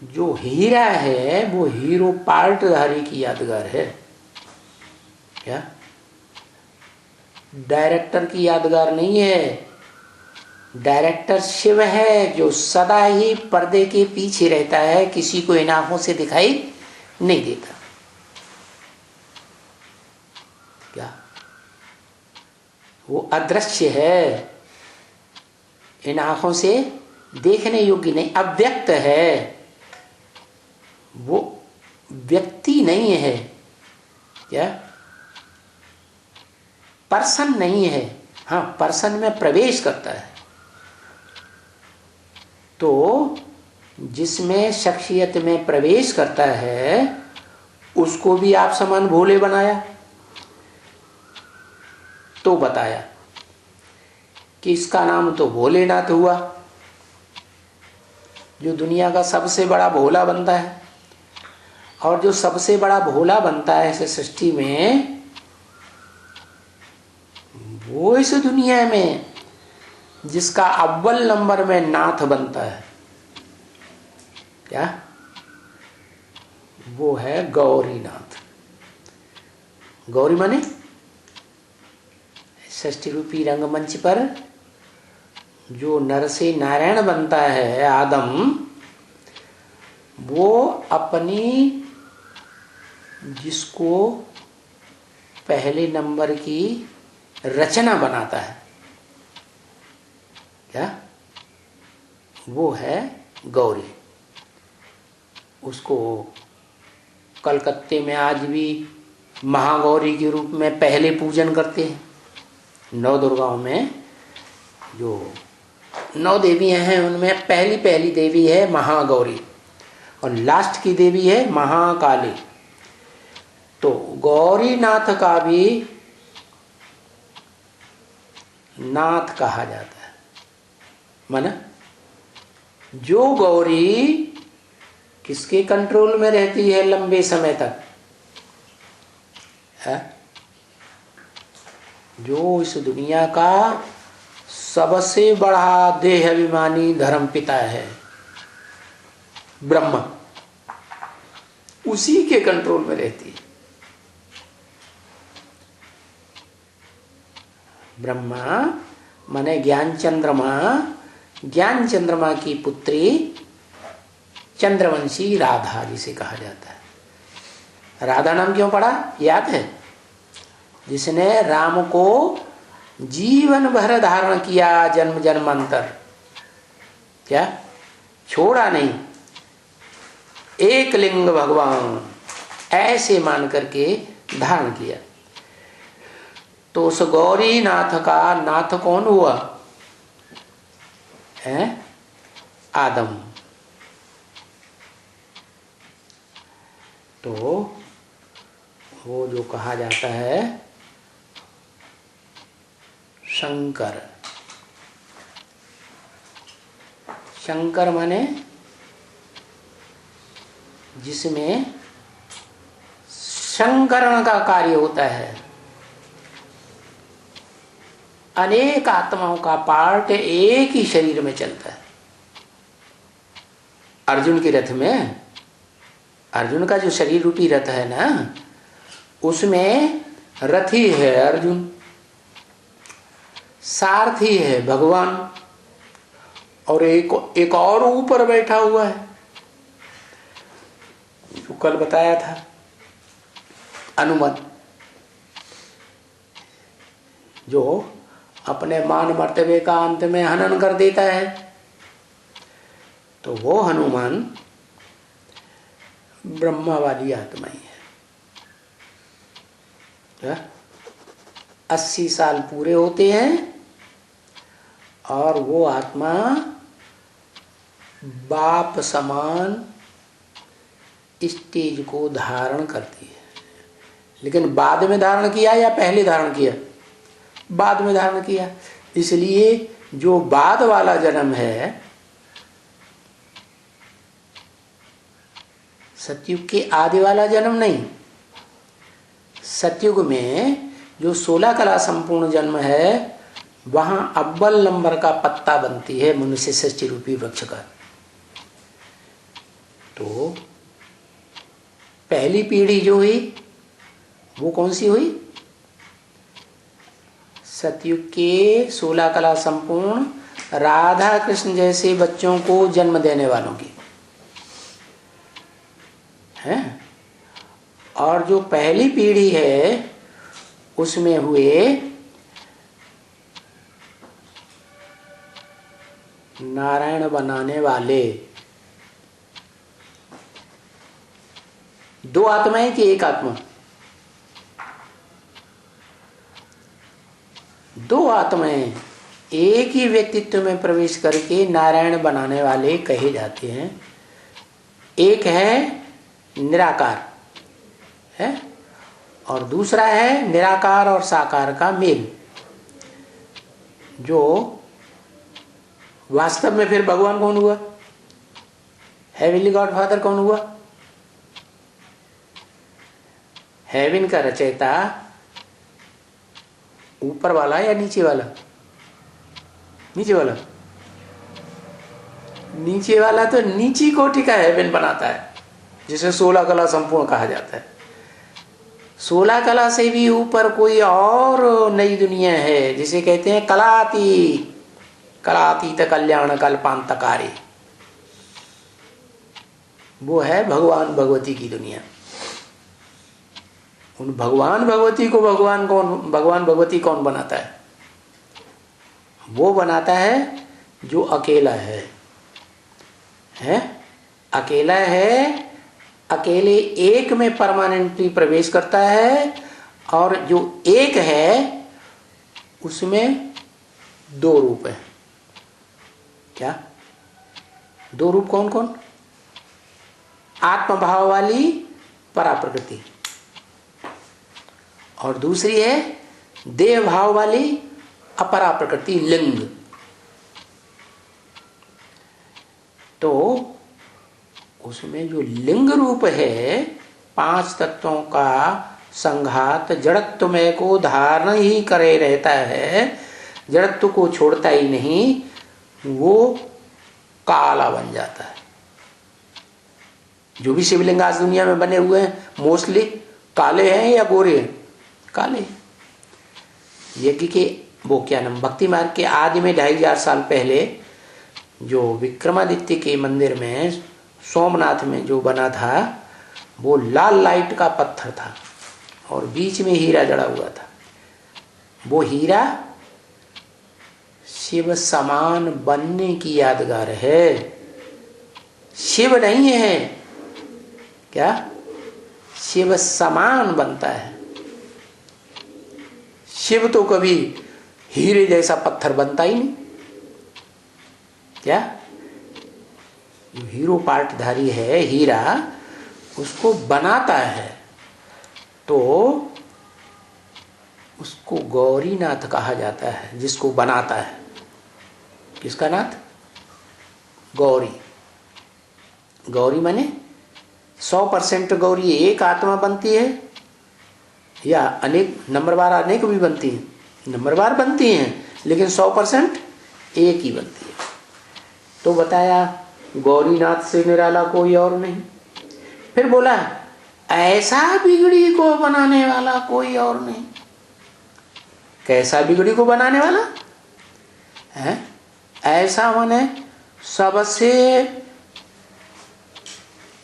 जो हीरा है वो हीरो पार्टधारी की यादगार है। क्या? डायरेक्टर की यादगार नहीं है। डायरेक्टर शिव है जो सदा ही पर्दे के पीछे रहता है, किसी को इन आंखों से दिखाई नहीं देता। क्या? वो अदृश्य है, इन आंखों से देखने योग्य नहीं, अव्यक्त है। वो व्यक्ति नहीं है। क्या? पर्सन नहीं है। हाँ, पर्सन में प्रवेश करता है। तो जिसमें शख्सियत में प्रवेश करता है उसको भी आप समान भोले बनाया। तो बताया कि इसका नाम तो भोलेनाथ हुआ। जो दुनिया का सबसे बड़ा भोला बनता है, और जो सबसे बड़ा भोला बनता है इस सृष्टि में, वो इस दुनिया में जिसका अव्वल नंबर में नाथ बनता है, क्या? वो है गौरीनाथ। गौरी माने षष्ठी रूपी रंगमंच पर जो नर से नारायण बनता है आदम, वो अपनी जिसको पहले नंबर की रचना बनाता है, क्या? वो है गौरी। उसको कलकत्ते में आज भी महागौरी के रूप में पहले पूजन करते हैं। 9 दुर्गाओं में जो 9 देवियां हैं उनमें पहली देवी है महागौरी और लास्ट की देवी है महाकाली। तो गौरीनाथ का भी नाथ कहा जाता है। माना जो गौरी किसके कंट्रोल में रहती है लंबे समय तक है? जो इस दुनिया का सबसे बड़ा देह अभिमानी धर्म पिता है ब्रह्मा, उसी के कंट्रोल में रहती है। ब्रह्मा माने ज्ञान चंद्रमा, ज्ञान चंद्रमा की पुत्री चंद्रवंशी राधा जिसे कहा जाता है। राधा नाम क्यों पड़ा याद है? जिसने राम को जीवन भर धारण किया, जन्म जन्मांतर, क्या छोड़ा नहीं, एक लिंग भगवान ऐसे मान करके धारण किया। तो उस गौरी नाथ का नाथ कौन हुआ है? आदम। तो वो जो कहा जाता है शंकर, शंकर माने जिसमें संकरण का कार्य होता है। अनेक आत्माओं का पार्ट एक ही शरीर में चलता है। अर्जुन के रथ में, अर्जुन का जो शरीर रूपी रथ है ना, उसमें रथी है अर्जुन, सारथी है भगवान, और एक और ऊपर बैठा हुआ है जो कल बताया था हनुमान, जो अपने मान मर्तबे का अंत में हनन कर देता है। तो वो हनुमान ब्रह्मा वाली आत्मा ही है। 80 साल पूरे होते हैं और वो आत्मा बाप समान स्टेज को धारण करती है। लेकिन बाद में धारण किया या पहले धारण किया? बाद में धारण किया। इसलिए जो बाद वाला जन्म है, सतयुग के आदि वाला जन्म नहीं, सतयुग में जो 16 कला संपूर्ण जन्म है, वहां अव्वल नंबर का पत्ता बनती है मनुष्य सृष्टि रूपी वृक्ष का। तो पहली पीढ़ी जो हुई वो कौन सी हुई? सतयुग के 16 कला संपूर्ण राधा कृष्ण जैसे बच्चों को जन्म देने वालों की है। और जो पहली पीढ़ी है उसमें हुए नारायण बनाने वाले 2 आत्माएं कि एक आत्मा? 2 आत्माएं एक ही व्यक्तित्व में प्रवेश करके नारायण बनाने वाले कहे जाते हैं। एक है निराकार है और दूसरा है निराकार और साकार का मेल, जो वास्तव में फिर भगवान कौन हुआ? हेवनली गॉड फादर कौन हुआ? हेवन का रचयिता ऊपर वाला या नीचे वाला? नीचे वाला। नीचे वाला तो नीची कोटि का हेवन बनाता है, जिसे 16 कला संपूर्ण कहा जाता है। 16 कला से भी ऊपर कोई और नई दुनिया है, जिसे कहते हैं कलातीत, कलातीत कल्याण कल्पांतकारी। वो है भगवान भगवती की दुनिया। उन भगवान भगवती को भगवान भगवती कौन बनाता है? वो बनाता है जो अकेला है, अकेला है, अकेले एक में परमानेंटली प्रवेश करता है। और जो एक है उसमें 2 रूप है। क्या 2 रूप? कौन कौन? आत्मभाव वाली परा प्रकृति और दूसरी है देह भाव वाली अपरा प्रकृति, लिंग। तो उसमें जो लिंग रूप है, 5 तत्वों का संघात जड़त्व में को धारण ही करे रहता है, जड़त्व को छोड़ता ही नहीं, वो काला बन जाता है। जो भी शिवलिंग आज दुनिया में बने हुए हैं मोस्टली काले हैं या गोरे हैं? काले। यज्ञ के वो क्या नाम, भक्ति मार्ग के आदि में 2500 साल पहले जो विक्रमादित्य के मंदिर में सोमनाथ में जो बना था, वो लाल लाइट का पत्थर था और बीच में हीरा जड़ा हुआ था। वो हीरा शिव समान बनने की यादगार है, शिव नहीं है। क्या? शिव समान बनता है। शिव तो कभी हीरे जैसा पत्थर बनता ही नहीं। क्या? जो हीरो पार्टधारी है हीरा, उसको बनाता है तो उसको गौरीनाथ कहा जाता है, जिसको बनाता है। किसका नाथ? गौरी। गौरी माने 100% गौरी एक आत्मा बनती है या अनेक नंबरवार अनेक भी बनती हैं? नंबरवार बनती हैं, लेकिन 100% एक ही बनती है। तो बताया गौरीनाथ से निराला कोई और नहीं। फिर बोला ऐसा बिगड़ी को बनाने वाला कोई और नहीं। कैसा बिगड़ी को बनाने वाला है? ऐसा माने सबसे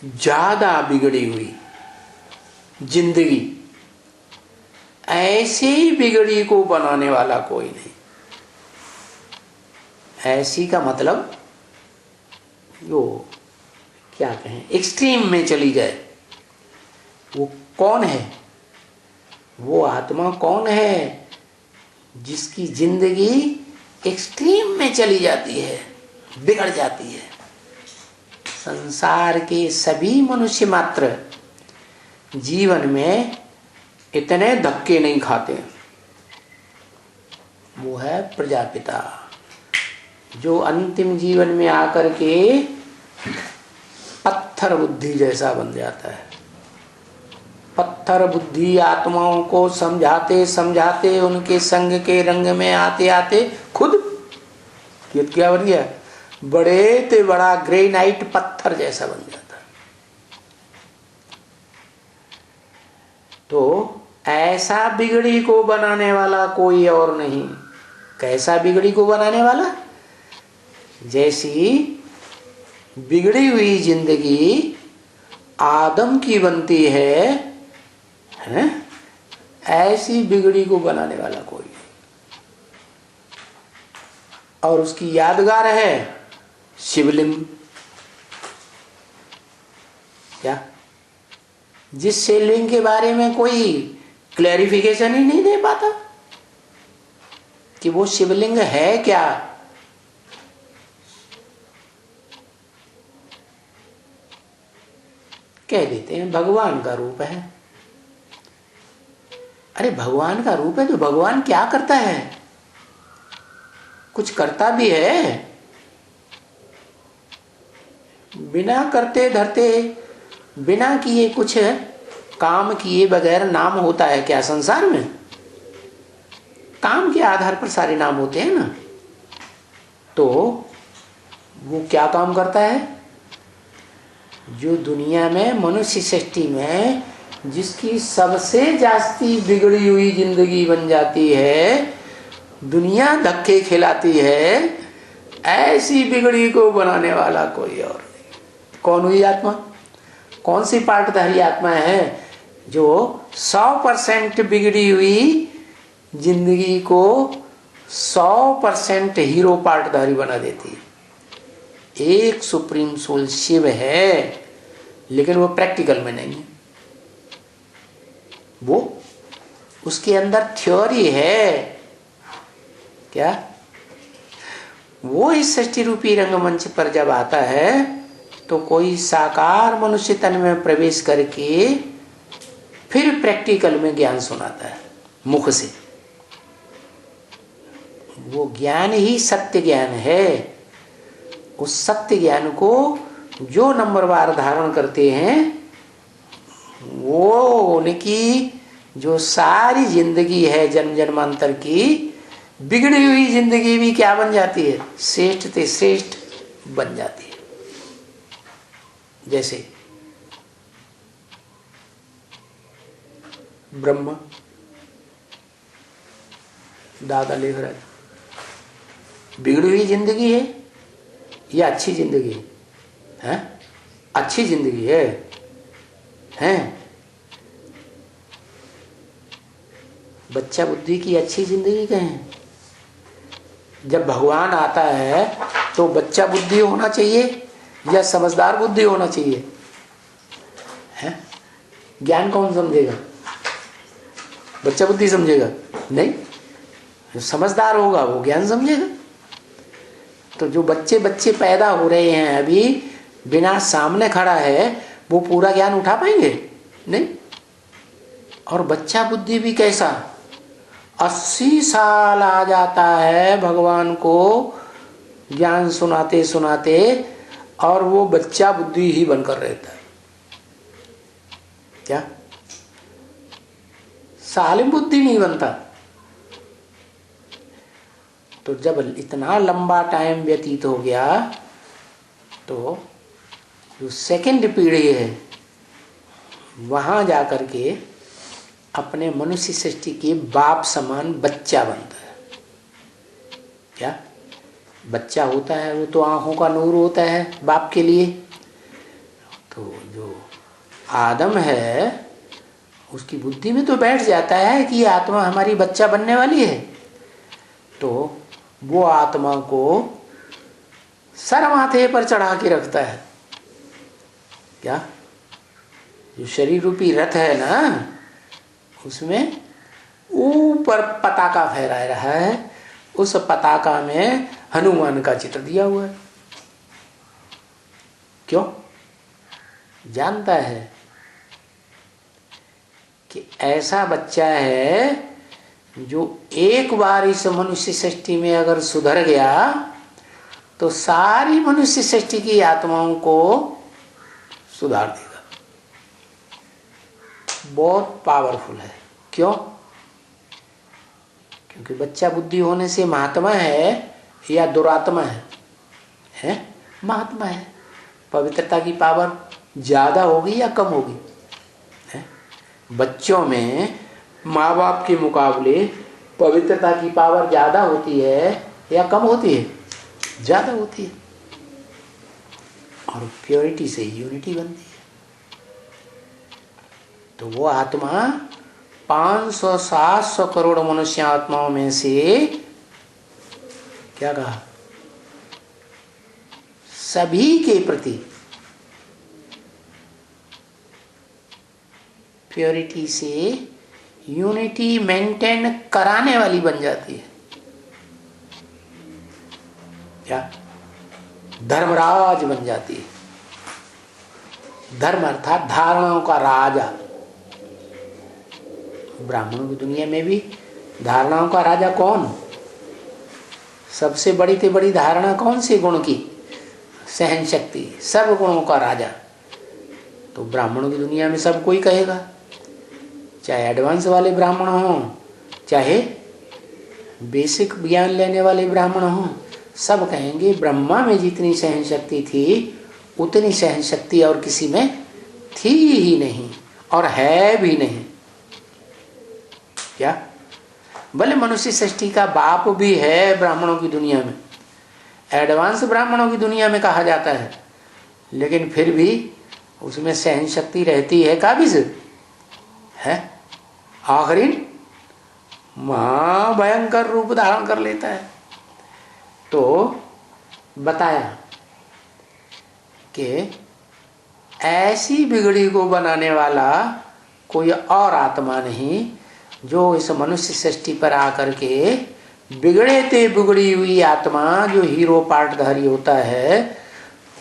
ज्यादा बिगड़ी हुई जिंदगी, ऐसी बिगड़ी को बनाने वाला कोई नहीं। ऐसी का मतलब जो क्या कहें, एक्सट्रीम में चली जाए। वो कौन है? वो आत्मा कौन है जिसकी जिंदगी एक्सट्रीम में चली जाती है, बिगड़ जाती है? संसार के सभी मनुष्य मात्र जीवन में इतने धक्के नहीं खाते। वो है प्रजापिता, जो अंतिम जीवन में आकर के पत्थर बुद्धि जैसा बन जाता है। पत्थर बुद्धि आत्माओं को समझाते समझाते, उनके संग के रंग में आते आते खुद क्या बन गया? बड़े ते बड़ा ग्रेनाइट पत्थर जैसा बन जाता है। तो ऐसा बिगड़ी को बनाने वाला कोई और नहीं। कैसा बिगड़ी को बनाने वाला? जैसी बिगड़ी हुई जिंदगी आदम की बनती है, ऐसी बिगड़ी को बनाने वाला कोई नहीं। और उसकी यादगार है शिवलिंग। क्या? जिस शिवलिंग के बारे में कोई क्लैरिफिकेशन ही नहीं दे पाता। कि वो शिवलिंग है क्या? कह देते हैं भगवान का रूप है। अरे भगवान का रूप है तो भगवान क्या करता है? कुछ करता भी है? बिना करते धरते, बिना किए कुछ काम किए बगैर नाम होता है क्या संसार में? काम के आधार पर सारे नाम होते हैं ना। तो वो क्या काम करता है? जो दुनिया में मनुष्य सृष्टि में जिसकी सबसे जास्ती बिगड़ी हुई जिंदगी बन जाती है, दुनिया धक्के खिलाती है, ऐसी बिगड़ी को बनाने वाला कोई और नहीं। कौन हुई आत्मा? कौन सी पार्टधारी आत्मा है जो 100% बिगड़ी हुई जिंदगी को 100% हीरो पार्टधारी बना देती है? एक सुप्रीम सोल शिव है, लेकिन वो प्रैक्टिकल में नहीं है। वो उसके अंदर थ्योरी है क्या? वो इस सृष्टि रूपी रंगमंच पर जब आता है तो कोई साकार मनुष्य तन में प्रवेश करके फिर प्रैक्टिकल में ज्ञान सुनाता है मुख से। वो ज्ञान ही सत्य ज्ञान है। उस सत्य ज्ञान को जो नंबरवार धारण करते हैं, वो उनकी जो सारी जिंदगी है जन्म जन्मांतर की बिगड़ी हुई जिंदगी भी क्या बन जाती है? श्रेष्ठ से श्रेष्ठ बन जाती है। जैसे ब्रह्मा दादा लिख रहा है, बिगड़ी हुई जिंदगी है या अच्छी जिंदगी है? हैं? अच्छी जिंदगी है, हैं? बच्चा बुद्धि की अच्छी जिंदगी कहें। जब भगवान आता है तो बच्चा बुद्धि होना चाहिए या समझदार बुद्धि होना चाहिए? हैं? ज्ञान कौन समझेगा? बच्चा बुद्धि समझेगा? नहीं, जो समझदार होगा वो ज्ञान समझेगा। तो जो बच्चे बच्चे पैदा हो रहे हैं अभी, बिना सामने खड़ा है, वो पूरा ज्ञान उठा पाएंगे? नहीं। और बच्चा बुद्धि भी कैसा? 80 साल आ जाता है भगवान को ज्ञान सुनाते सुनाते, और वो बच्चा बुद्धि ही बनकर रहता है। क्या? सालिम बुद्धि नहीं बनता। तो जब इतना लंबा टाइम व्यतीत हो गया तो जो सेकंड पीढ़ी है वहां जाकर के अपने मनुष्य सृष्टि के बाप समान बच्चा बनता है। क्या? बच्चा होता है वो तो आंखों का नूर होता है बाप के लिए। तो जो आदम है उसकी बुद्धि में तो बैठ जाता है कि ये आत्मा हमारी बच्चा बनने वाली है। तो वो आत्मा को सर माथे पर चढ़ा के रखता है। क्या? जो शरीर रूपी रथ है ना, उसमें ऊपर पताका फहरा रहा है। उस पताका में हनुमान का चित्र दिया हुआ है। क्यों? जानता है कि ऐसा बच्चा है जो एक बार इस मनुष्य सृष्टि में अगर सुधर गया तो सारी मनुष्य सृष्टि की आत्माओं को सुधार देगा। बहुत पावरफुल है। क्यों? क्योंकि बच्चा बुद्धि होने से महात्मा है या दुरात्मा है? हैं? महात्मा है। पवित्रता की पावर ज्यादा होगी या कम होगी? है? बच्चों में माँ बाप के मुकाबले पवित्रता की पावर ज्यादा होती है या कम होती है? ज्यादा होती है। और प्योरिटी से यूनिटी बनती है। तो वो आत्मा 500-700 करोड़ मनुष्य आत्माओं में से क्या कहा? सभी के प्रति प्योरिटी से यूनिटी मेंटेन कराने वाली बन जाती है। क्या? धर्मराज बन जाती है। धर्म अर्थात धारणाओं का राजा। ब्राह्मणों की दुनिया में भी धारणाओं का राजा कौन? सबसे बड़ी से बड़ी धारणा कौन सी गुण की? सहन शक्ति, सब गुणों का राजा। तो ब्राह्मणों की दुनिया में सब कोई कहेगा, चाहे एडवांस वाले ब्राह्मण हों, चाहे बेसिक ज्ञान लेने वाले ब्राह्मण हों, सब कहेंगे ब्रह्मा में जितनी सहन शक्ति थी उतनी सहन शक्ति और किसी में थी ही नहीं और है भी नहीं। क्या? भले मनुष्य सृष्टि का बाप भी है ब्राह्मणों की दुनिया में, एडवांस ब्राह्मणों की दुनिया में कहा जाता है, लेकिन फिर भी उसमें सहन शक्ति रहती है काबिज है। आखिरी महाभयंकर रूप धारण कर लेता है। तो बताया कि ऐसी बिगड़ी को बनाने वाला कोई और आत्मा नहीं जो इस मनुष्य सृष्टि पर आकर के बिगड़े ते बिगड़ी हुई आत्मा जो हीरो पार्टधारी होता है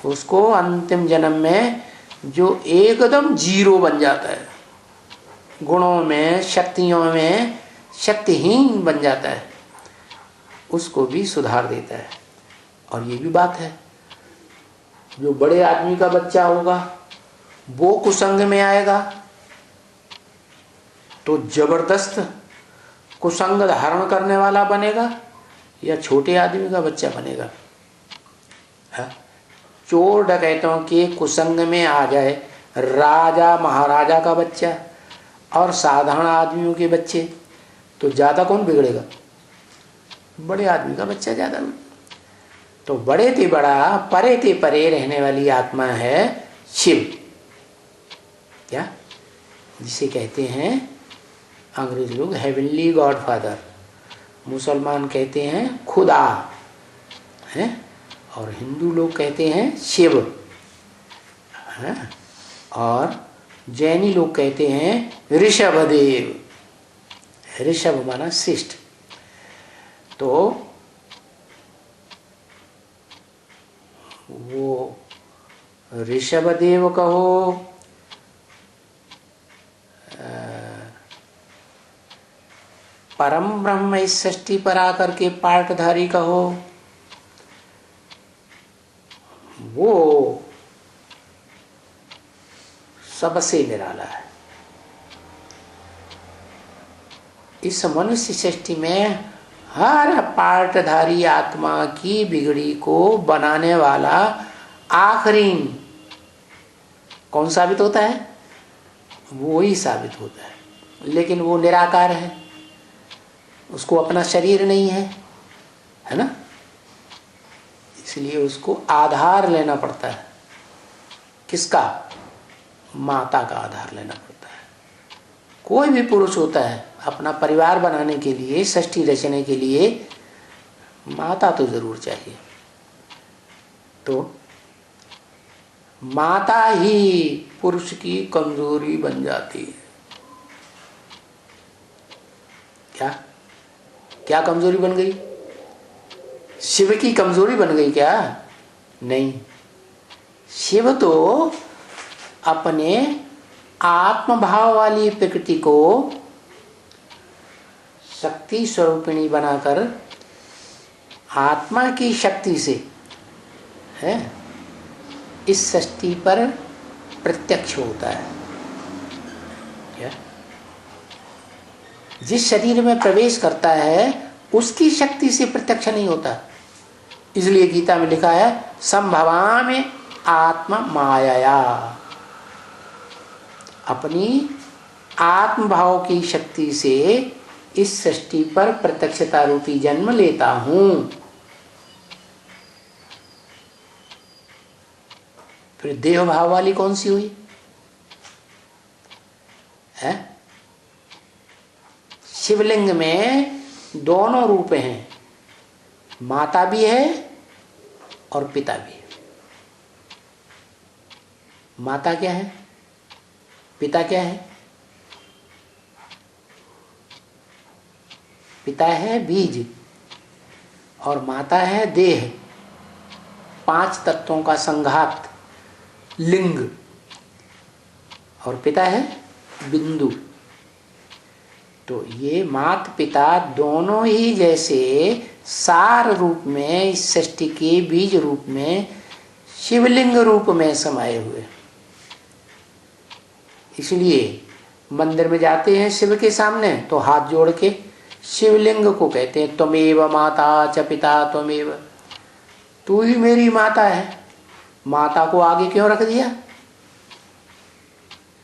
उसको अंतिम जन्म में जो एकदम जीरो बन जाता है, गुणों में शक्तियों में शक्तिहीन बन जाता है, उसको भी सुधार देता है। और ये भी बात है, जो बड़े आदमी का बच्चा होगा वो कुसंग में आएगा तो जबरदस्त कुसंग धारण करने वाला बनेगा या छोटे आदमी का बच्चा बनेगा? चोर डकैतों के कुसंग में आ जाए राजा महाराजा का बच्चा और साधारण आदमियों के बच्चे, तो ज्यादा कौन बिगड़ेगा? बड़े आदमी का बच्चा ज्यादा। तो बड़े ते बड़ा परे ते परे रहने वाली आत्मा है शिव। क्या? जिसे कहते हैं अंग्रेज लोग हेवनली गॉड फादर, मुसलमान कहते हैं खुदा है, और हिंदू लोग कहते हैं शिव है, और जैनी लोग कहते हैं ऋषभदेव। ऋषभ माना श्रेष्ठ। तो वो ऋषभदेव कहो, परम ब्रह्म इस सृष्टि पर आकर के पार्टधारी कहो, वो सबसे निराला है। इस मनुष्य सृष्टि में हर पार्टधारी आत्मा की बिगड़ी को बनाने वाला आखिरी कौन साबित होता है? वो ही साबित होता है। लेकिन वो निराकार है, उसको अपना शरीर नहीं है, है ना? इसलिए उसको आधार लेना पड़ता है। किसका? माता का आधार लेना पड़ता है। कोई भी पुरुष होता है अपना परिवार बनाने के लिए, सृष्टि रचने के लिए माता तो जरूर चाहिए। तो माता ही पुरुष की कमजोरी बन जाती है। क्या क्या कमजोरी बन गई? शिव की कमजोरी बन गई क्या? नहीं, शिव तो अपने आत्मभाव वाली प्रकृति को शक्ति स्वरूपिणी बनाकर आत्मा की शक्ति से है इस सृष्टि पर प्रत्यक्ष होता है। क्या? जिस शरीर में प्रवेश करता है उसकी शक्ति से प्रत्यक्ष नहीं होता। इसलिए गीता में लिखा है संभवामि आत्मा माया, अपनी आत्मभाव की शक्ति से इस सृष्टि पर प्रत्यक्षता रूपी जन्म लेता हूं। फिर देह भाव वाली कौन सी हुई है? शिवलिंग में दोनों रूप हैं, माता भी है और पिता भी है। माता क्या है? पिता क्या है? पिता है बीज और माता है देह। 5 तत्वों का संघात लिंग, और पिता है बिंदु। तो ये माता पिता दोनों ही जैसे सार रूप में, इस सृष्टि के बीज रूप में, शिवलिंग रूप में समाये हुए। इसलिए मंदिर में जाते हैं शिव के सामने तो हाथ जोड़ के शिवलिंग को कहते हैं त्वमेव माता च पिता त्वमेव, तू ही मेरी माता है। माता को आगे क्यों रख दिया?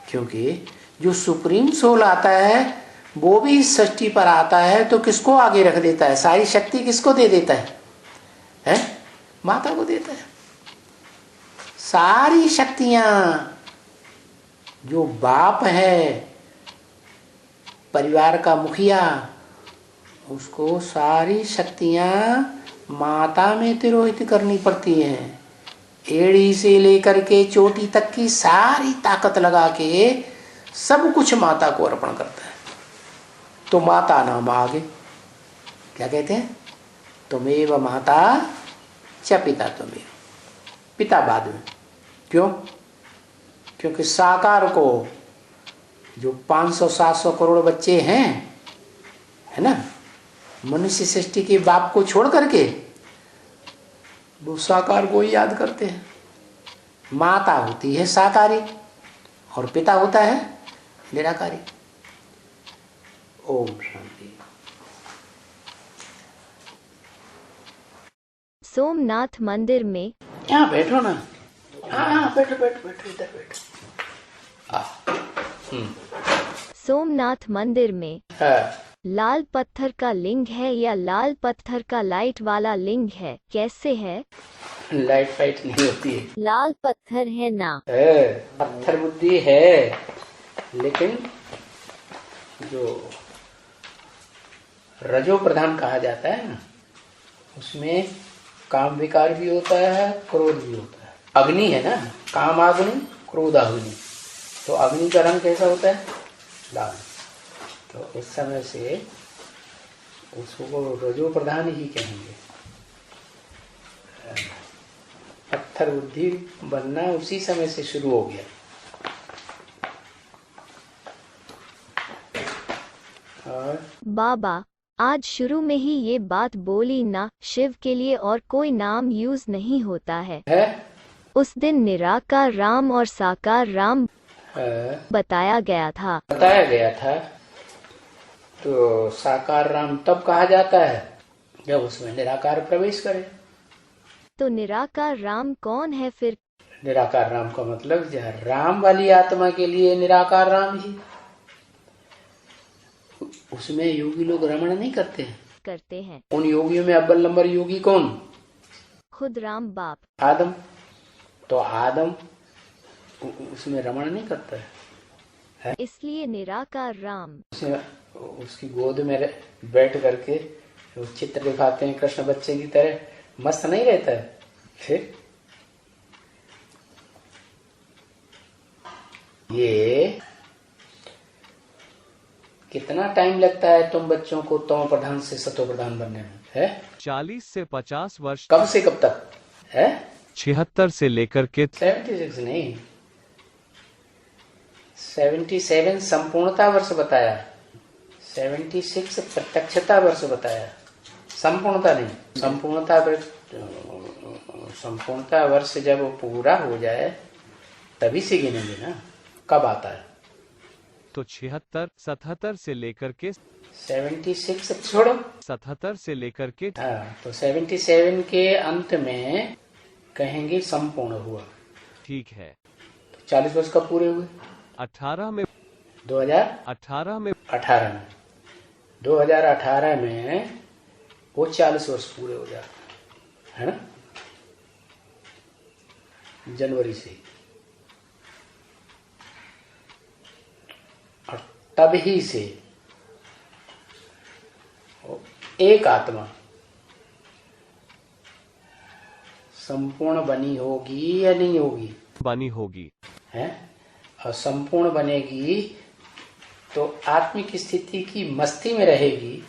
क्योंकि जो सुप्रीम सोल आता है वो भी इस सृष्टि पर आता है तो किसको आगे रख देता है? सारी शक्ति किसको दे देता है? माता को देता है। सारी शक्तियां, जो बाप है परिवार का मुखिया, उसको सारी शक्तियां माता में तिरोहित करनी पड़ती हैं। एड़ी से लेकर के चोटी तक की सारी ताकत लगा के सब कुछ माता को अर्पण करता है। तो माता नाम आगे क्या कहते हैं? त्वमेव माता च पिता त्वमेव, पिता बाद में। क्यों? क्योंकि साकार को जो 500-700 करोड़ बच्चे हैं, है ना, मनुष्य सृष्टि के बाप को छोड़ करके वो साकार को ही याद करते हैं। माता होती है साकारी और पिता होता है निराकारी। ओम शांति। सोमनाथ मंदिर में, यहाँ बैठो ना। हाँ बैठो बैठो बैठो, इधर बैठो। सोमनाथ मंदिर में लाल पत्थर का लिंग है या लाल पत्थर का लाइट वाला लिंग है? कैसे है? लाइट फाइट नहीं होती है, लाल पत्थर है ना? पत्थर बुद्धि है, लेकिन जो रजो प्रधान कहा जाता है ना, उसमें काम विकार भी होता है, क्रोध भी होता है। अग्नि है ना, काम अग्नि क्रोध अग्नि, तो अग्नि का रंग कैसा होता है? लाल। तो इस समय से उसको रजो प्रधान ही कहेंगे। पत्थर बुद्धि बनना उसी समय से शुरू हो गया। और बाबा आज शुरू में ही ये बात बोली ना, शिव के लिए और कोई नाम यूज नहीं होता है। उस दिन निराकार राम और साकार राम बताया गया था। तो साकार राम तब कहा जाता है जब उसमें निराकार प्रवेश करे। तो निराकार राम कौन है फिर? निराकार राम का मतलब जो राम वाली आत्मा के लिए निराकार राम ही। उसमें योगी लोग रमण नहीं करते हैं। उन योगियों में अव्वल नंबर योगी कौन? खुद राम बाप आदम। तो आदम उसमें रमण नहीं करता है, इसलिए निराकार राम। उसकी गोद में बैठ करके वो चित्र दिखाते हैं कृष्ण बच्चे की तरह, मस्त नहीं रहता है? फिर ये कितना टाइम लगता है तुम बच्चों को तमो प्रधान से सतो प्रधान बनने में? है 40 से 50 वर्ष। कब से कब तक है? 76 से लेकर के 76 नहीं, 77 संपूर्णता वर्ष बताया, 76 प्रत्यक्षता वर्ष बताया, संपूर्णता नहीं। संपूर्णता वर्ष जब पूरा हो जाए तभी से गिनेंगे ना कब आता है। तो 77 से लेकर के 76 छोड़ो, 77 से लेकर के तो 77 के अंत में कहेंगे संपूर्ण हुआ। ठीक है। तो 40 वर्ष कब पूरे हुए? 18 में 2018 में 2018 में वो 40 वर्ष पूरे हो जाते है ना, जनवरी से। और तब ही से एक आत्मा संपूर्ण बनी होगी या नहीं होगी? बनी होगी है। और संपूर्ण बनेगी तो आत्मिक स्थिति की मस्ती में रहेगी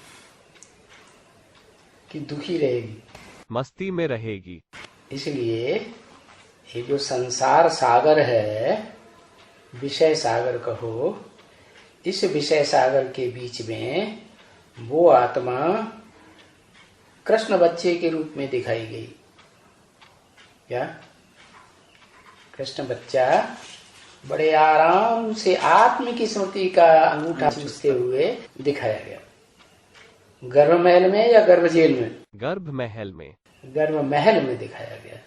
कि दुखी रहेगी? मस्ती में रहेगी। इसलिए ये जो संसार सागर है, विषय सागर कहो, इस विषय सागर के बीच में वो आत्मा कृष्ण बच्चे के रूप में दिखाई गई। क्या? कृष्ण बच्चा बड़े आराम से आत्म की स्मृति का अंगूठा चूसते हुए दिखाया गया। गर्भ महल में या गर्भ जेल में? गर्भ महल में दिखाया गया।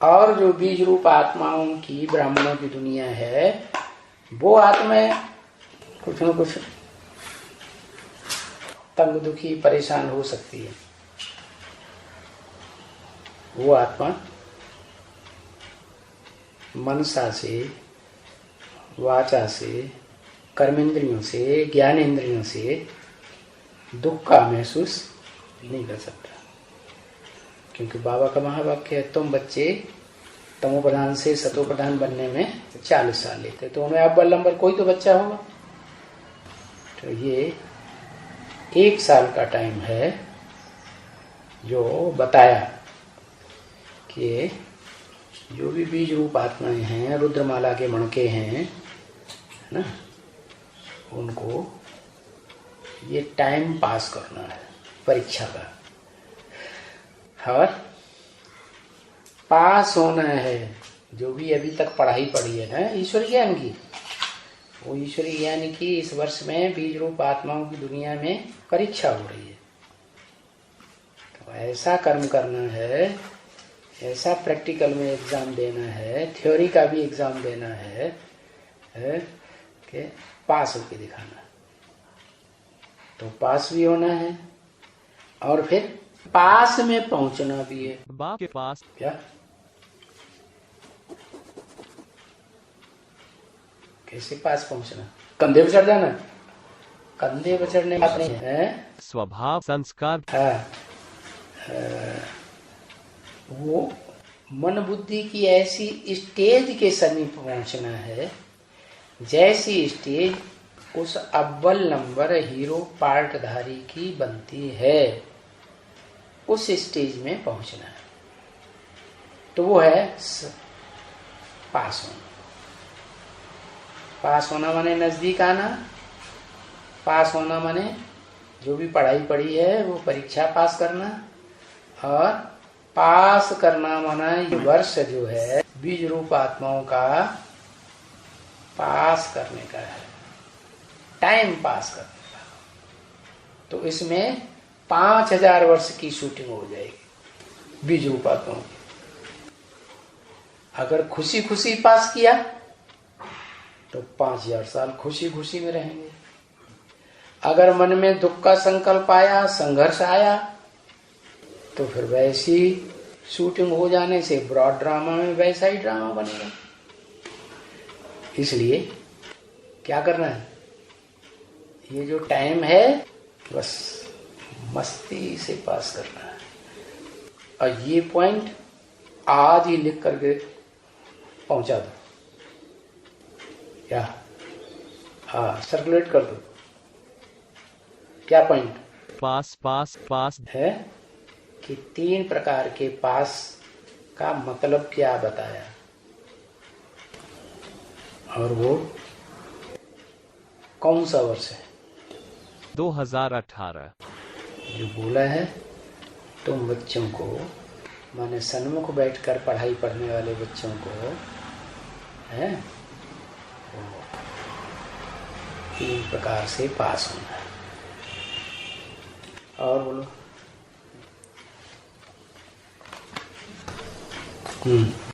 और जो बीज रूप आत्माओं की, ब्राह्मणों की दुनिया है, वो आत्माएं कुछ न कुछ तंग दुखी परेशान हो सकती है। वो आत्मा मनसा से, वाचा से, कर्मेंद्रियों से, ज्ञानेंद्रियों से दुख का महसूस नहीं कर सकता। क्योंकि बाबा का महावाक्य है, तुम बच्चे तमोप्रधान से सतोप्रधान बनने में 40 साल लेते, तो उनमें अव्वल नंबर कोई तो बच्चा होगा। तो ये 1 साल का टाइम है जो बताया कि जो भी बीज रूप आत्माएं हैं, रुद्रमाला के मणके हैं ना, उनको ये टाइम पास करना है परीक्षा का, और पास होना है। जो भी अभी तक पढ़ाई पढ़ी है ना ईश्वर ज्ञान की, वो ईश्वरी ज्ञान की इस वर्ष में बीज रूप आत्माओं की दुनिया में परीक्षा हो रही है। तो ऐसा कर्म करना है, ऐसा प्रैक्टिकल में एग्जाम देना है, थ्योरी का भी एग्जाम देना है कि पास होके दिखाना। तो पास भी होना है और फिर पास में पहुंचना भी है। बाप के पास क्या? कैसे पास पहुंचना? कंधे पर चढ़ जाना? कंधे पर चढ़ने बात नहीं है, स्वभाव संस्कार। वो मन बुद्धि की ऐसी स्टेज के समीप पहुंचना है जैसी स्टेज उस अव्वल नंबर हीरो पार्टधारी की बनती है, उस स्टेज में पहुंचना है। तो वो है पास होना। पास होना माने नजदीक आना, पास होना माने जो भी पढ़ाई पढ़ी है वो परीक्षा पास करना, और पास करना माना ये वर्ष जो है बीज रूप आत्माओं का पास करने का है, टाइम पास करने का। तो इसमें 5000 वर्ष की शूटिंग हो जाएगी बीज रूप आत्माओं की। अगर खुशी खुशी पास किया तो 5000 साल खुशी खुशी में रहेंगे। अगर मन में दुख का संकल्प आया, संघर्ष आया, तो फिर वैसी शूटिंग हो जाने से ब्रॉड ड्रामा में वैसा ही ड्रामा बनेगा। इसलिए क्या करना है, ये जो टाइम है बस मस्ती से पास करना है। और ये पॉइंट आज ही लिख करके पहुंचा दो, क्या? हाँ, सर्कुलेट कर दो। क्या पॉइंट? पास पास पास है कि 3 प्रकार के पास का मतलब क्या बताया, और वो कौन सा वर्ष है? 2018। जो बोला है तुम बच्चों को, माने सन्मुख बैठकर पढ़ाई पढ़ने वाले बच्चों को है, 3 प्रकार से पास होना है। और बोलो।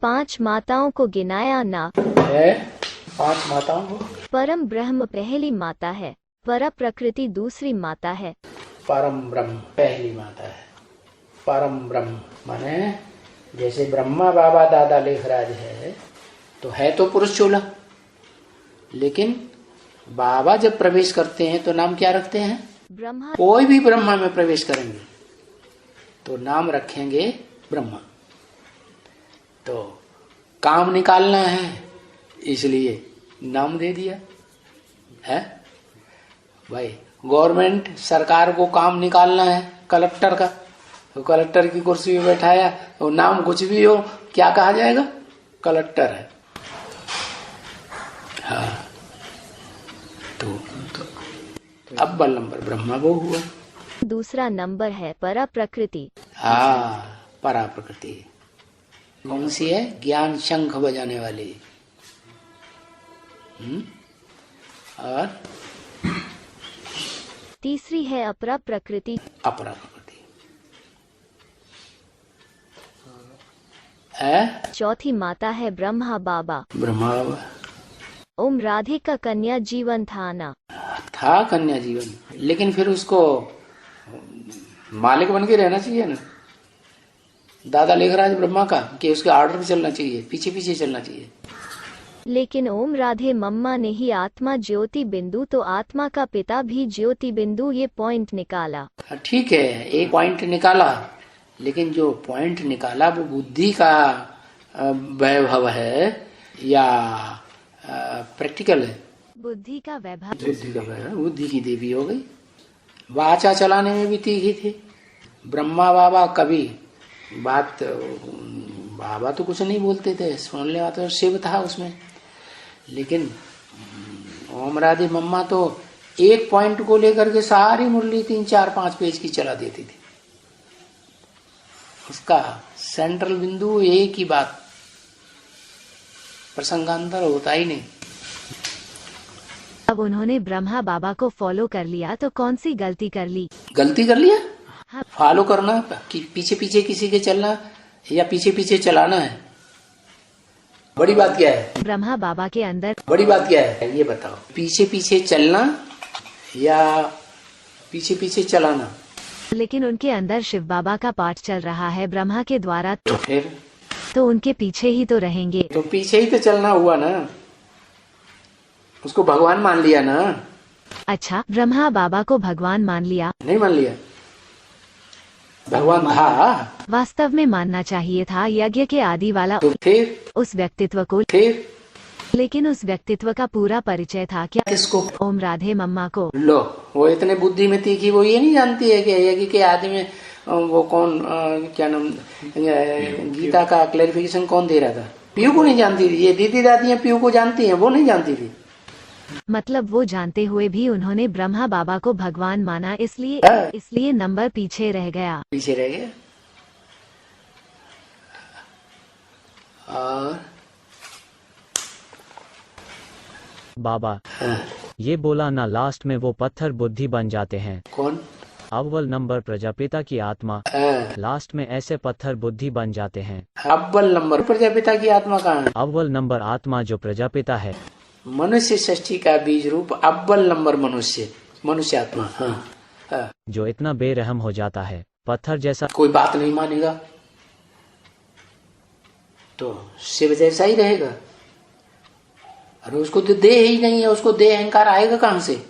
5 माताओं को गिनाया ना है? 5 माताओं को? परम ब्रह्म पहली माता है, पर प्रकृति दूसरी माता है। परम ब्रह्म पहली माता है। परम ब्रह्म माने जैसे ब्रह्मा बाबा दादा लेखराज है, तो है तो पुरुष चूल्हा, लेकिन बाबा जब प्रवेश करते हैं तो नाम क्या रखते हैं? ब्रह्मा। कोई भी ब्रह्मा में प्रवेश करेंगे तो नाम रखेंगे ब्रह्मा। तो काम निकालना है इसलिए नाम दे दिया है भाई। गवर्नमेंट सरकार को काम निकालना है कलेक्टर का, तो कलेक्टर की कुर्सी पे बैठाया, तो नाम कुछ भी हो क्या कहा जाएगा? कलेक्टर है। हाँ, तो अव्वल नंबर ब्रह्मा वो हुआ। दूसरा नंबर है परा प्रकृति। हाँ, परा प्रकृति कौन सी है? ज्ञान शंख बजाने वाली। और तीसरी है अपरा प्रकृति। अपरा प्रकृति है। चौथी माता है ब्रह्मा बाबा। ब्रह्मा बाबा ओम राधे का कन्या जीवन था ना। था कन्या जीवन, लेकिन फिर उसको मालिक बन के रहना चाहिए ना। दादा लेखराज ब्रह्मा का कि उसके ऑर्डर पे चलना चाहिए, पीछे पीछे चलना चाहिए। लेकिन ओम राधे मम्मा ने ही आत्मा ज्योति बिंदु, तो आत्मा का पिता भी ज्योति बिंदु, ये पॉइंट निकाला। ठीक है, एक पॉइंट निकाला, लेकिन जो पॉइंट निकाला वो बुद्धि का वैभव है या प्रैक्टिकल है? बुद्धि का वैभव। बुद्धि का वैभव, बुद्धि की देवी हो गई। वाचा चलाने में भी तीखी थी। ब्रह्मा बाबा कभी बात, बाबा तो कुछ नहीं बोलते थे, सुनने वाला तो शिव था उसमें, लेकिन ओम राधे मम्मा तो एक पॉइंट को लेकर के सारी मुरली 3, 4, 5 पेज की चला देती थी। उसका सेंट्रल बिंदु एक ही बात, प्रसंगांतर होता ही नहीं। अब उन्होंने ब्रह्मा बाबा को फॉलो कर लिया तो कौन सी गलती कर ली? गलती कर लिया? हाँ। फॉलो करना कि पीछे पीछे किसी के चलना या पीछे पीछे चलाना है? बड़ी बात क्या है? ब्रह्मा बाबा के अंदर बड़ी बात क्या है ये बताओ? पीछे पीछे चलना या पीछे पीछे चलाना? लेकिन उनके अंदर शिव बाबा का पाठ चल रहा है ब्रह्मा के द्वारा, तो फिर तो उनके पीछे ही तो रहेंगे। तो पीछे ही तो चलना हुआ ना, उसको भगवान मान लिया ना। अच्छा, ब्रह्मा बाबा को भगवान मान लिया? नहीं मान लिया, भगवान था। वास्तव में मानना चाहिए था, यज्ञ के आदि वाला तो फिर उस व्यक्तित्व को। फिर लेकिन उस व्यक्तित्व का पूरा परिचय था क्या? किसको? ओम राधे मम्मा को। लो, वो इतने बुद्धि में तीखी, वो ये नहीं जानती है कि यज्ञ के आदि में वो कौन, क्या नाम, गीता का क्लैरिफिकेशन कौन दे रहा था? पीयू को नहीं जानती थी। ये दीदी दादियां पीयू को जानती हैं, वो नहीं जानती थी। मतलब वो जानते हुए भी उन्होंने ब्रह्मा बाबा को भगवान माना, इसलिए नंबर पीछे रह गया। पीछे रह गया। और बाबा ये बोला ना लास्ट में वो पत्थर बुद्धि बन जाते हैं। कौन? अव्वल नंबर प्रजापिता की आत्मा, लास्ट में ऐसे पत्थर बुद्धि बन जाते हैं। अव्वल नंबर प्रजापिता की आत्मा कहाँ है? अव्वल नंबर आत्मा जो प्रजापिता है, मनुष्य सृष्टि का बीज रूप अव्वल नंबर मनुष्य आत्मा। हाँ। जो इतना बेरहम हो जाता है, पत्थर जैसा। कोई बात नहीं मानेगा तो शिव जैसा ही रहेगा। अरे उसको तो देह ही नहीं है, उसको देह अहंकार आएगा कहां से?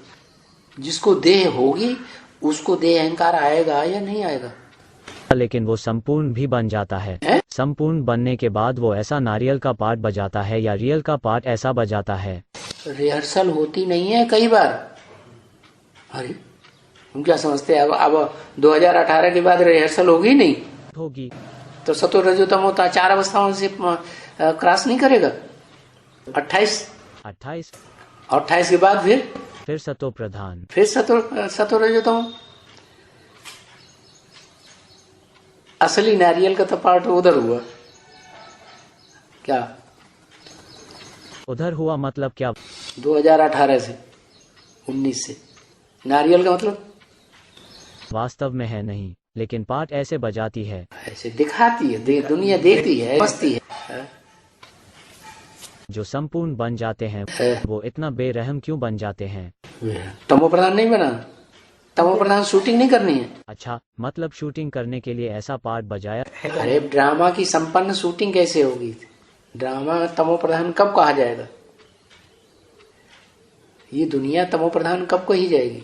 जिसको देह होगी उसको देह अहंकार आएगा या नहीं आएगा? लेकिन वो संपूर्ण भी बन जाता है। संपूर्ण बनने के बाद वो ऐसा नारियल का पार्ट बजाता है या रियल का पार्ट ऐसा बजाता है। रिहर्सल होती नहीं है कई बार। अरे हम क्या समझते हैं अब 2018 के बाद रिहर्सल होगी? नहीं होगी। तो सतो रजो तमो 4 अवस्थाओं से क्रॉस नहीं करेगा। 28 के बाद फिर सतो प्रधान, फिर सतो रजो तमो। असली नारियल का तो पार्ट उधर हुआ क्या? उधर हुआ मतलब क्या? 2018 से 19 से नारियल का मतलब वास्तव में है नहीं, लेकिन पार्ट ऐसे बजाती है, ऐसे दिखाती है, दुनिया देखती है, मस्ती है। जो संपूर्ण बन जाते हैं वो इतना बेरहम क्यों बन जाते हैं? तमो प्रधान नहीं बना, तमो प्रधान शूटिंग नहीं करनी है। अच्छा, मतलब शूटिंग करने के लिए ऐसा पार्ट बजाया। अरे ड्रामा की संपन्न शूटिंग कैसे होगी? ड्रामा तमो प्रधान कब कहा जाएगा? ये दुनिया तमो प्रधान कब कही जाएगी?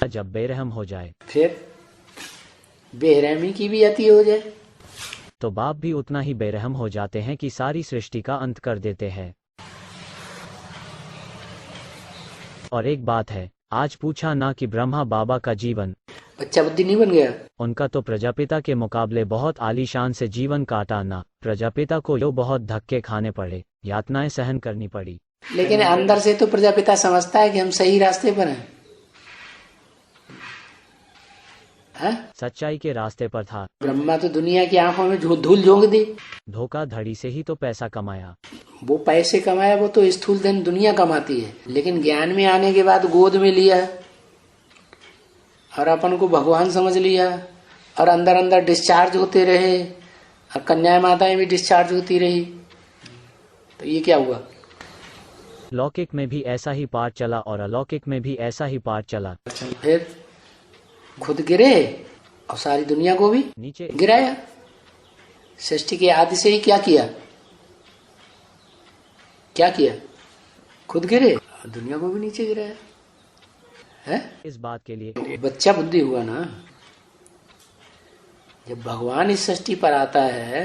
जब बेरहम हो जाए। फिर बेरहमी की भी अति हो जाए तो बाप भी उतना ही बेरहम हो जाते हैं कि सारी सृष्टि का अंत कर देते हैं। और एक बात है, आज पूछा ना कि ब्रह्मा बाबा का जीवन बच्चा बुद्धि नहीं बन गया? उनका तो प्रजापिता के मुकाबले बहुत आलीशान से जीवन काटा ना। प्रजापिता को यो बहुत धक्के खाने पड़े, यातनाएं सहन करनी पड़ी। लेकिन अंदर से तो प्रजापिता समझता है कि हम सही रास्ते पर हैं। सच्चाई के रास्ते पर था। ब्रह्मा तो दुनिया की आंखों में धूल झोंक दी। धोखाधड़ी से ही तो पैसा कमाया। वो पैसे कमाया, वो तो स्थूल धन दुनिया कमाती है। लेकिन ज्ञान में आने के बाद गोद में लिया और अपन को भगवान समझ लिया और अंदर अंदर डिस्चार्ज होते रहे और कन्या माताएं भी डिस्चार्ज होती रही। तो ये क्या हुआ? लौकिक में भी ऐसा ही पाठ चला और अलौकिक में भी ऐसा ही पाठ चला। फिर खुद गिरे और सारी दुनिया को भी नीचे गिराया। सृष्टि के आदि से ही क्या किया? क्या किया? खुद गिरे और दुनिया को भी नीचे गिराया है। इस बात के लिए बच्चा बुद्धि हुआ ना। जब भगवान इस सृष्टि पर आता है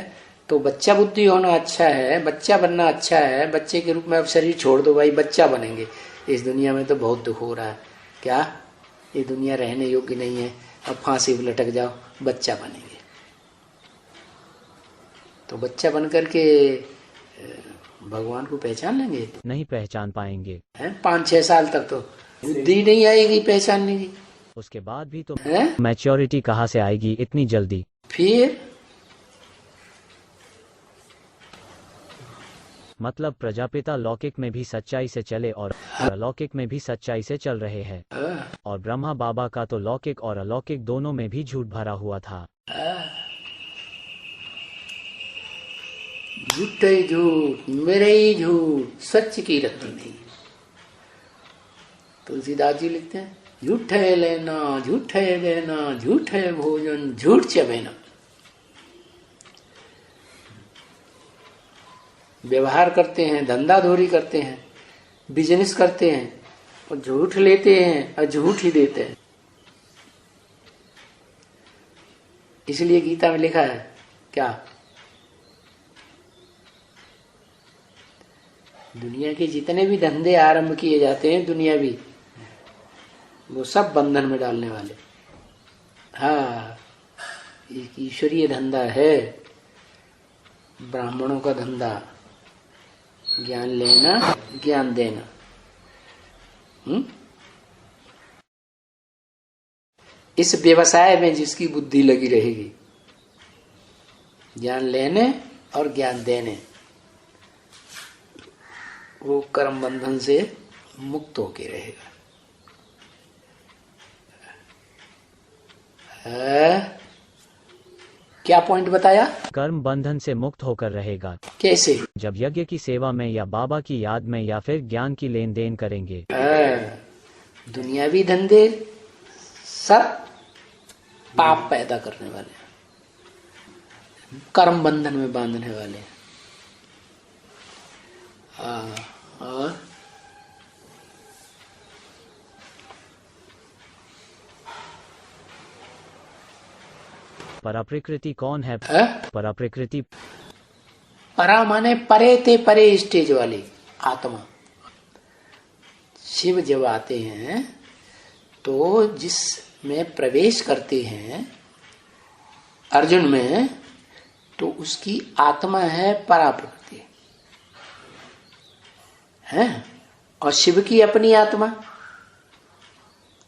तो बच्चा बुद्धि होना अच्छा है, बच्चा बनना अच्छा है। बच्चे के रूप में अब शरीर छोड़ दो भाई, बच्चा बनेंगे। इस दुनिया में तो बहुत दुख हो रहा है। क्या ये दुनिया रहने योग्य नहीं है? अब फांसी पर लटक जाओ, बच्चा बनेंगे। तो बच्चा बन करके भगवान को पहचान लेंगे? नहीं पहचान पाएंगे। 5-6 साल तक तो बुद्धि नहीं आएगी पहचानने की। उसके बाद भी तो मैच्योरिटी कहाँ से आएगी इतनी जल्दी? फिर मतलब प्रजापिता लौकिक में भी सच्चाई से चले और अलौकिक में भी सच्चाई से चल रहे हैं। और ब्रह्मा बाबा का तो लौकिक और अलौकिक दोनों में भी झूठ भरा हुआ था। झूठ है झूठ, मेरे ही झूठ, सच की रत्ती नहीं। तुलसीदास जी लिखते हैं, झूठ है लेना, झूठ है देना, झूठ है भोजन, झूठ चबेना। व्यवहार करते हैं, धंधा धोरी करते हैं, बिजनेस करते हैं और झूठ लेते हैं और झूठ ही देते हैं। इसलिए गीता में लिखा है क्या? दुनिया के जितने भी धंधे आरंभ किए जाते हैं दुनियावी, वो सब बंधन में डालने वाले। हाँ, एक ईश्वरीय धंधा है, ब्राह्मणों का धंधा, ज्ञान लेना, ज्ञान देना। इस व्यवसाय में जिसकी बुद्धि लगी रहेगी, ज्ञान लेने और ज्ञान देने, वो कर्म बंधन से मुक्त होके रहेगा। क्या पॉइंट बताया? कर्म बंधन से मुक्त होकर रहेगा। कैसे? जब यज्ञ की सेवा में या बाबा की याद में या फिर ज्ञान की लेन देन करेंगे। दुनियावी धंधे सब पाप पैदा करने वाले, कर्म बंधन में बांधने वाले। और पराप्रकृति कौन है? पराप्रकृति, परा माने परे ते परे स्टेज वाली आत्मा। शिव जब आते हैं तो जिसमें प्रवेश करते हैं अर्जुन में, तो उसकी आत्मा है पराप्रकृति है। और शिव की अपनी आत्मा,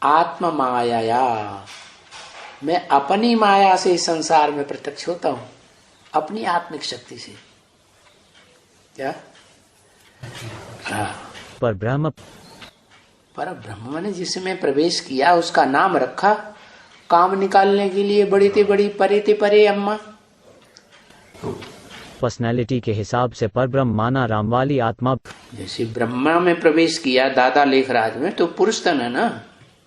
आत्मा माया, मैं अपनी माया से इस संसार में प्रत्यक्ष होता हूं, अपनी आत्मिक शक्ति से। क्या? पर ब्रह्म, पर ब्रह्म ने जिसमें प्रवेश किया उसका नाम रखा काम निकालने के लिए, बड़ी ते बड़ी परे ते परे अम्मा। पर्सनैलिटी के हिसाब से परब्रह्म माना राम वाली आत्मा। जैसे ब्रह्मा में प्रवेश किया दादा लेखराज में, तो पुरुष तन है ना,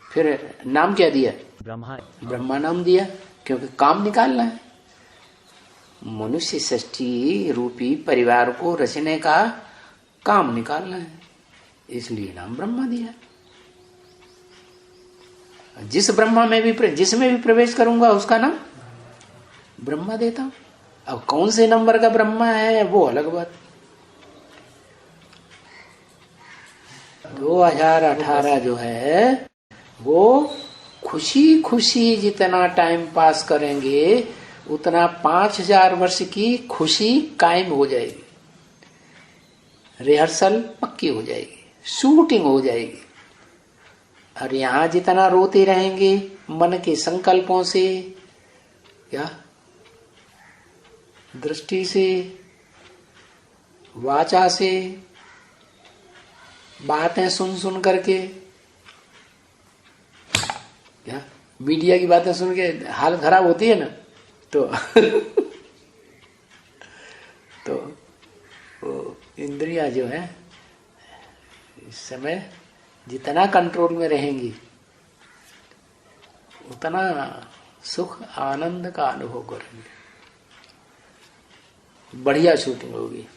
फिर नाम क्या दिया? ब्रह्मा नाम दिया, क्योंकि काम निकालना है। मनुष्य सृष्टि रूपी परिवार को रचने का काम निकालना है, इसलिए नाम ब्रह्मा दिया। जिसमें भी प्रवेश करूंगा उसका नाम ब्रह्मा देता हूं। अब कौन से नंबर का ब्रह्मा है वो अलग बात। 2018 जो है वो खुशी खुशी जितना टाइम पास करेंगे उतना 5000 वर्ष की खुशी कायम हो जाएगी। रिहर्सल पक्की हो जाएगी, शूटिंग हो जाएगी। और यहां जितना रोते रहेंगे मन के संकल्पों से, क्या दृष्टि से, वाचा से, बातें सुन सुन करके, क्या मीडिया की बातें सुन के हालत खराब होती है ना, तो तो वो इंद्रियां जो है इस समय जितना कंट्रोल में रहेंगी उतना सुख आनंद का अनुभव करेंगे। बढ़िया शूटिंग होगी।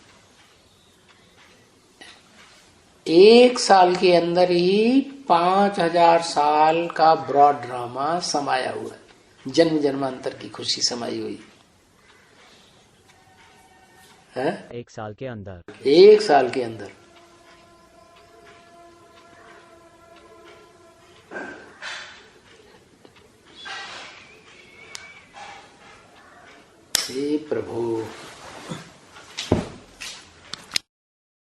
1 साल के अंदर ही 5000 साल का ब्रॉड ड्रामा समाया हुआ है। जन्म जन्मांतर की खुशी समाई हुई है 1 साल के अंदर। 1 साल के अंदर। हे प्रभु।